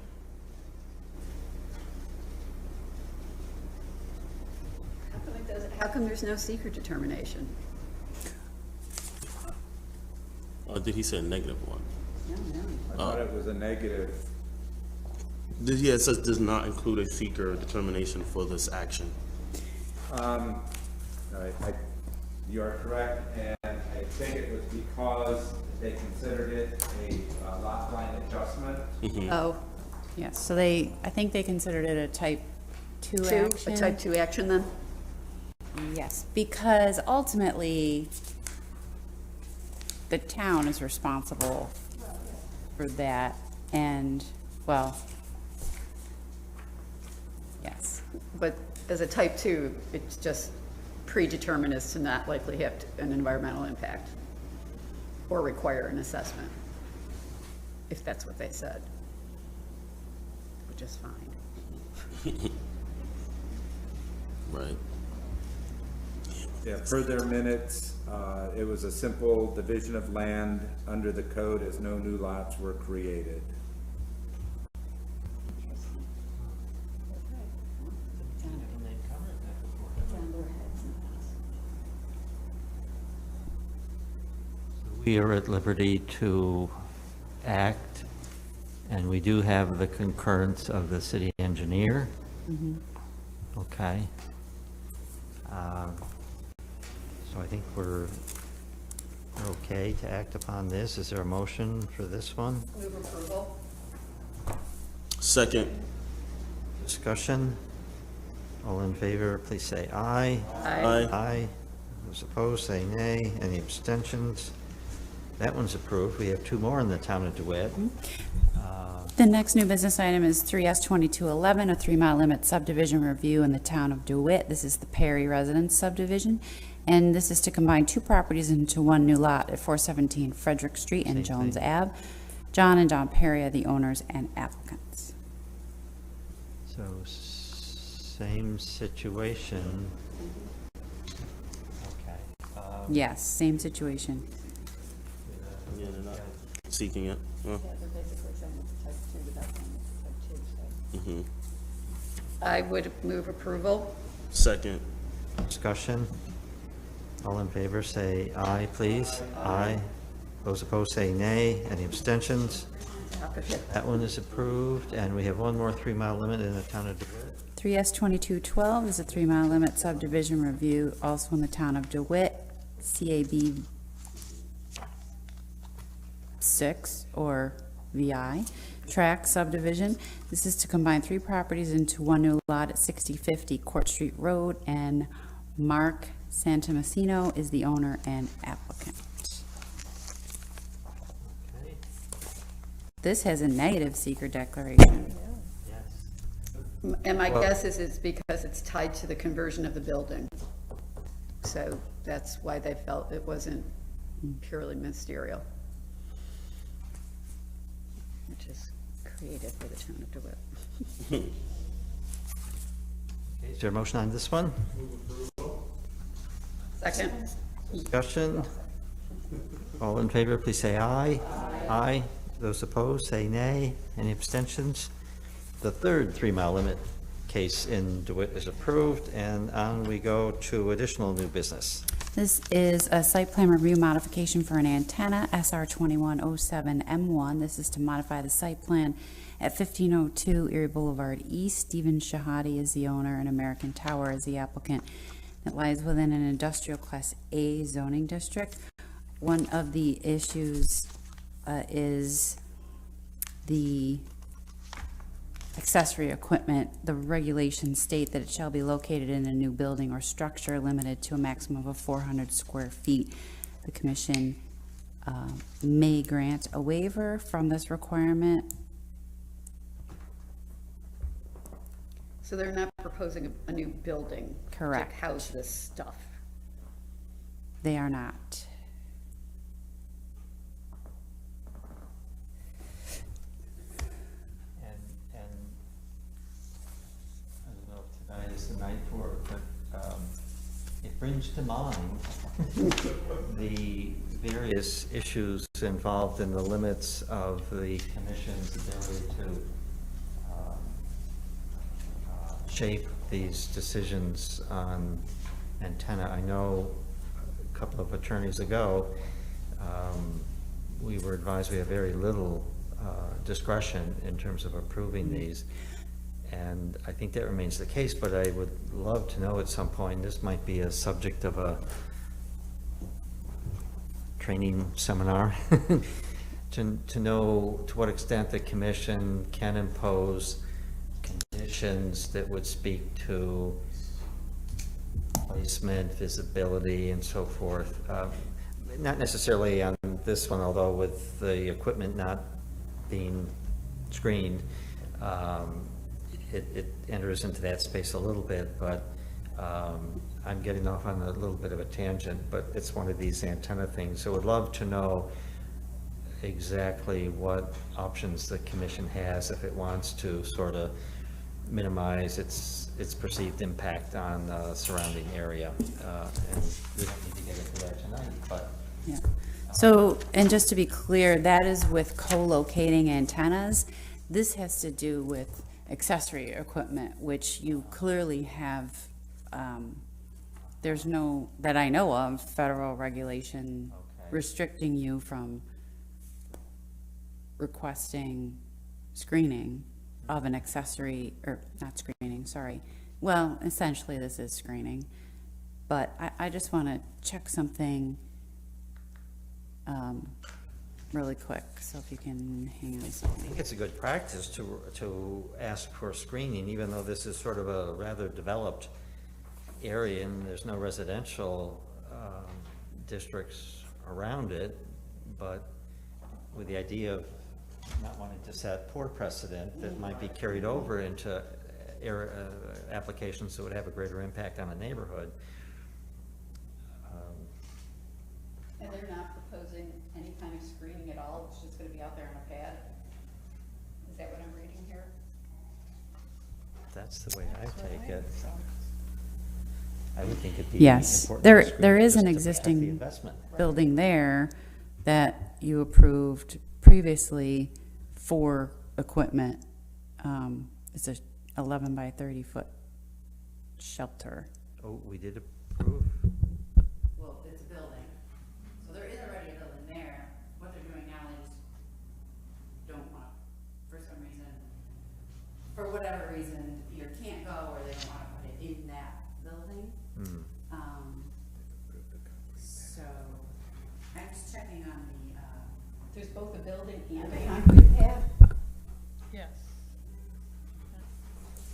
How come there's no secret determination? Did he say a negative one? No, no. I thought it was a negative. Yeah, it says does not include a seeker determination for this action. You are correct, and I think it was because they considered it a lot line adjustment. Oh, Yes, so I think they considered it a type 2 action. a type 2 action then? Yes, because ultimately, the town is responsible for that, and, well, yes. But as a type 2, it's just predetermined as to not likely have an environmental impact or require an assessment, if that's what they said, which is fine. Right. Yeah, per their minutes, it was a simple division of land under the code as no new lots were created. We are at liberty to act, and we do have the concurrence of the city engineer. Okay. So I think we're okay to act upon this. Is there a motion for this one? Move approval. Second. Discussion? All in favor, please say aye. Aye. Aye. Those opposed, say nay. Any abstentions? That one's approved. We have two more in the town of DeWitt. The next new business item is 3S2211, a 3-mile limit subdivision review in the town of DeWitt. This is the Perry Residence subdivision, and this is to combine two properties into one new lot at 417 Frederick Street and Jones Ave. John and John Perry are the owners and applicants. So, same situation. Okay. Yes, same situation. Yeah, they're not seeking it. Oh. I would move approval. Second. Discussion? All in favor, say aye, please. Aye. Those opposed, say nay. Any abstentions? That one is approved, and we have one more 3-mile limit in the town of DeWitt. 3S2212 is a 3-mile limit subdivision review, also in the town of DeWitt, CAB 6 or VI tract subdivision. This is to combine 3 properties into one new lot at 6050 Court Street Road, and Mark Santomassino is the owner and applicant. Okay. This has a negative seeker declaration. Yes. And my guess is it's because it's tied to the conversion of the building. So that's why they felt it wasn't purely ministerial, which is creative for the town of DeWitt. Is there a motion on this one? Second. Discussion? All in favor, please say aye. Aye. Those opposed, say nay. Any abstentions? The third 3-mile limit case in Dewitt is approved, and on we go to additional new business. This is a site plan review modification for an antenna, SR 2107M1. This is to modify the site plan at 1502 Erie Boulevard East. Stephen Shahadi is the owner and American Tower is the applicant. It lies within an industrial class A zoning district. One of the issues is the accessory equipment. The regulations state that it shall be located in a new building or structure limited to a maximum of 400 square feet. The commission may grant a waiver from this requirement. So they're not proposing a new building? Correct. To house this stuff? They are not. And I don't know if tonight is the night for it, but it brings to mind the various issues involved in the limits of the commission's ability to shape these decisions on antenna. I know a couple of attorneys ago, we were advised we have very little discretion in terms of approving these. And I think that remains the case, but I would love to know at some point, this might be a subject of a training seminar, to know to what extent the commission can impose conditions that would speak to placement, visibility, and so forth. Not necessarily on this one, although with the equipment not being screened, it enters into that space a little bit, but I'm getting off on a little bit of a tangent, but it's one of these antenna things. So would love to know exactly what options the commission has if it wants to sort of minimize its perceived impact on the surrounding area. And we don't need to get into that tonight, but. Yeah. So, and just to be clear, that is with co-locating antennas. This has to do with accessory equipment, which you clearly have, there's no, that I know of, federal regulation restricting you from requesting screening of an accessory, or not screening, sorry. Well, essentially this is screening, but I just want to check something really quick, so if you can hang on a I second. think it's a good practice to ask for screening, even though this is sort of a rather developed area and there's no residential districts around it, but with the idea of not wanting to set poor precedent that might be carried over into applications that would have a greater impact on a neighborhood. And they're not proposing any kind of screening at all? It's just going to be out there on a pad? Is that what I'm reading here? That's the way I take it. I would think it'd be Yes, important. there is an existing building there that you approved previously for equipment. It's a 11 by 30 foot shelter. Oh, we did approve? Well, it's a building, so there is already a building there. What they're doing now, they just don't want, for some reason, for whatever reason, either can't go or they don't want to put it in that building. So, I'm just checking on the, There's both a building and a concrete pad? Yes.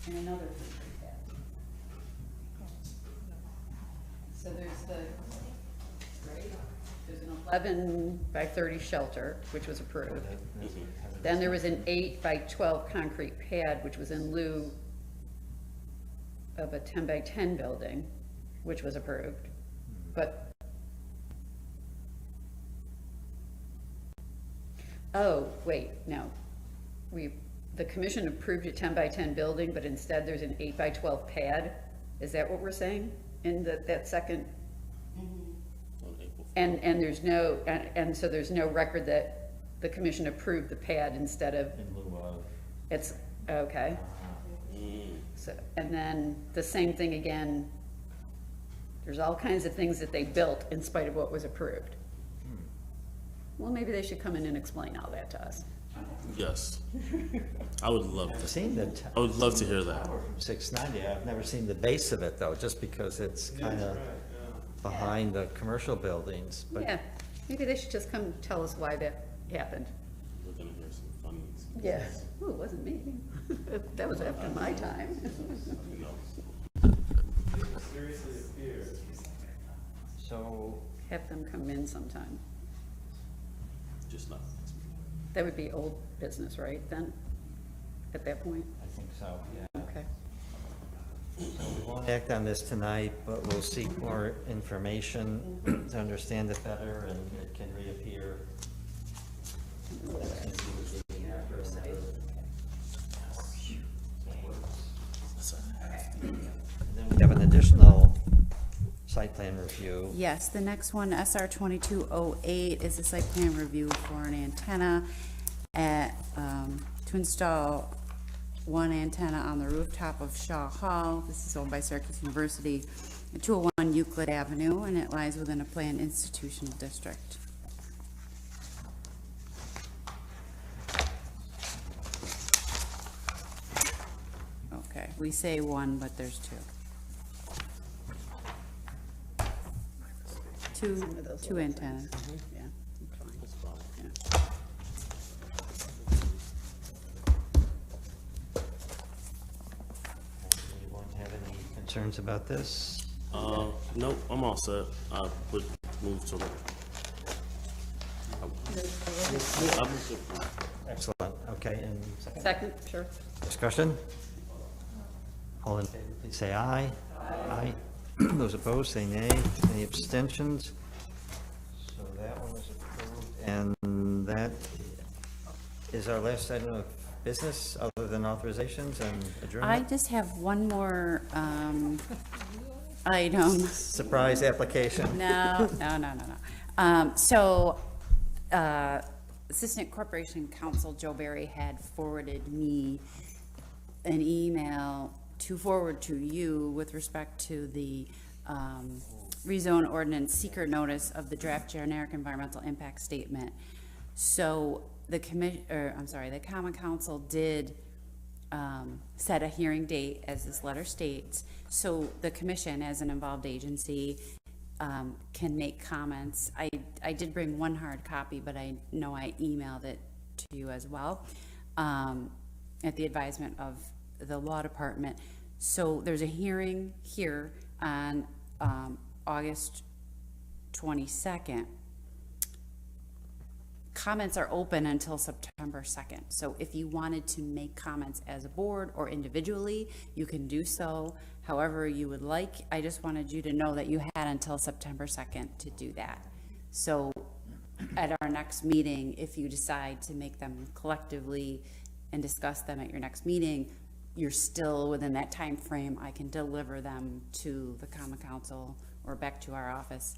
And another concrete pad. So there's there's an 11 by 30 shelter, which was approved. Then there was an 8 by 12 concrete pad, which was in lieu of a 10 by 10 building, which was approved. But, oh, wait, no. The commission approved a 10 by 10 building, but instead there's an 8 by 12 pad? Is that what we're saying in that second? And there's no, and so there's no record that the commission approved the pad instead of, In lieu of. it's, okay. So, and then the same thing again, there's all kinds of things that they built in spite of what was approved. Well, maybe they should come in and explain all that to us. Yes. I would love I've to. seen the. I would love to hear that. Tower from 690, I've never seen the base of it though, just because it's kind of behind the commercial buildings, but. Yeah, maybe they should just come tell us why that happened. We're gonna hear some funny. Yeah. Oh, it wasn't me. That was after my time. So. Have them come in sometime. Just not. That would be old business, right, then, at that point? I think so, yeah. Okay. So we won't act on this tonight, but we'll seek more information to understand it better, and it can reappear. And then we have an additional site plan review. Yes, the next one, SR 2208, is a site plan review for an antenna at, to install one antenna on the rooftop of Shaw Hall. This is owned by Syracuse University, at 201 Euclid Avenue, and it lies within a planned institutional district. Okay, we say one, but there's two. Two antennas. Yeah, that's fine. Yeah. Anyone have any concerns about this? Nope, I'm all set. I would move to. Excellent, okay, and second? Second, sure. Discussion? All in favor, please say aye. Aye. Those opposed, say nay. Any abstentions? So that one is approved, and that is our last item of business, other than authorizations and adjournment? I just have one more item. Surprise application. No. Assistant Corporation Counsel Joe Barry had forwarded me an email to forward to you with respect to the rezone ordinance seeker notice of the draft generic environmental impact statement. So the Common Council did set a hearing date, as this letter states, so the commission, as an involved agency, can make comments. I did bring one hard copy, but I know I emailed it to you as well, at the advisement of the law department. So there's a hearing here on August 22nd. Comments are open until September 2nd. So if you wanted to make comments as a board or individually, you can do so however you would like. I just wanted you to know that you had until September 2nd to do that. So at our next meeting, if you decide to make them collectively and discuss them at your next meeting, you're still within that time frame. I can deliver them to the Common Council or back to our office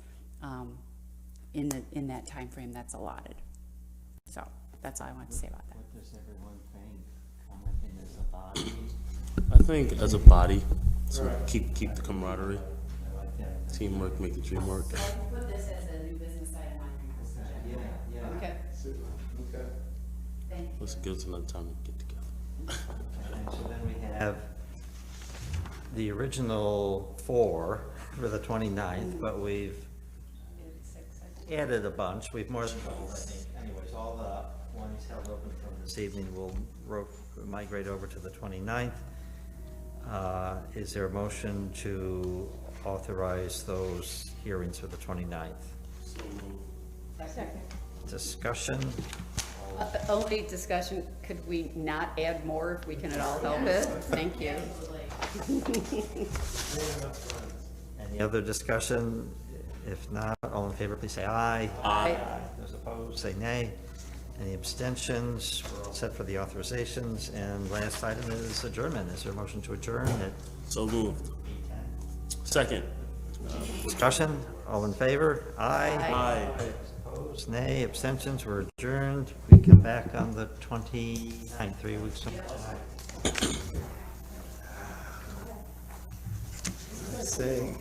in that time frame that's allotted. So that's all I want to say about that. What does everyone think? Commenting as a body? I think as a body, so keep the camaraderie, teamwork, make the dream work. So I can put this as a new business item on your next agenda. Yeah. Okay. Thank you. Let's give us another time to get together. And so then we have the original 4 for the 29th, but we've added a bunch. We've more than doubled, I think. Anyways, all the ones held open from this evening will migrate over to the 29th. Is there a motion to authorize those hearings for the 29th? Second. Discussion? Only discussion, could we not add more if we can at all help it? Thank you. Any other discussion? If not, all in favor, please say aye. Aye. Those opposed, say nay. Any abstentions? We're all set for the authorizations. And last item is adjournment. Is there a motion to adjourn at So moved. Second. discussion? All in favor? Aye. Aye. Opposed, nay. Abstentions, were adjourned. We come back on the 29th, 3 weeks from tonight. Say,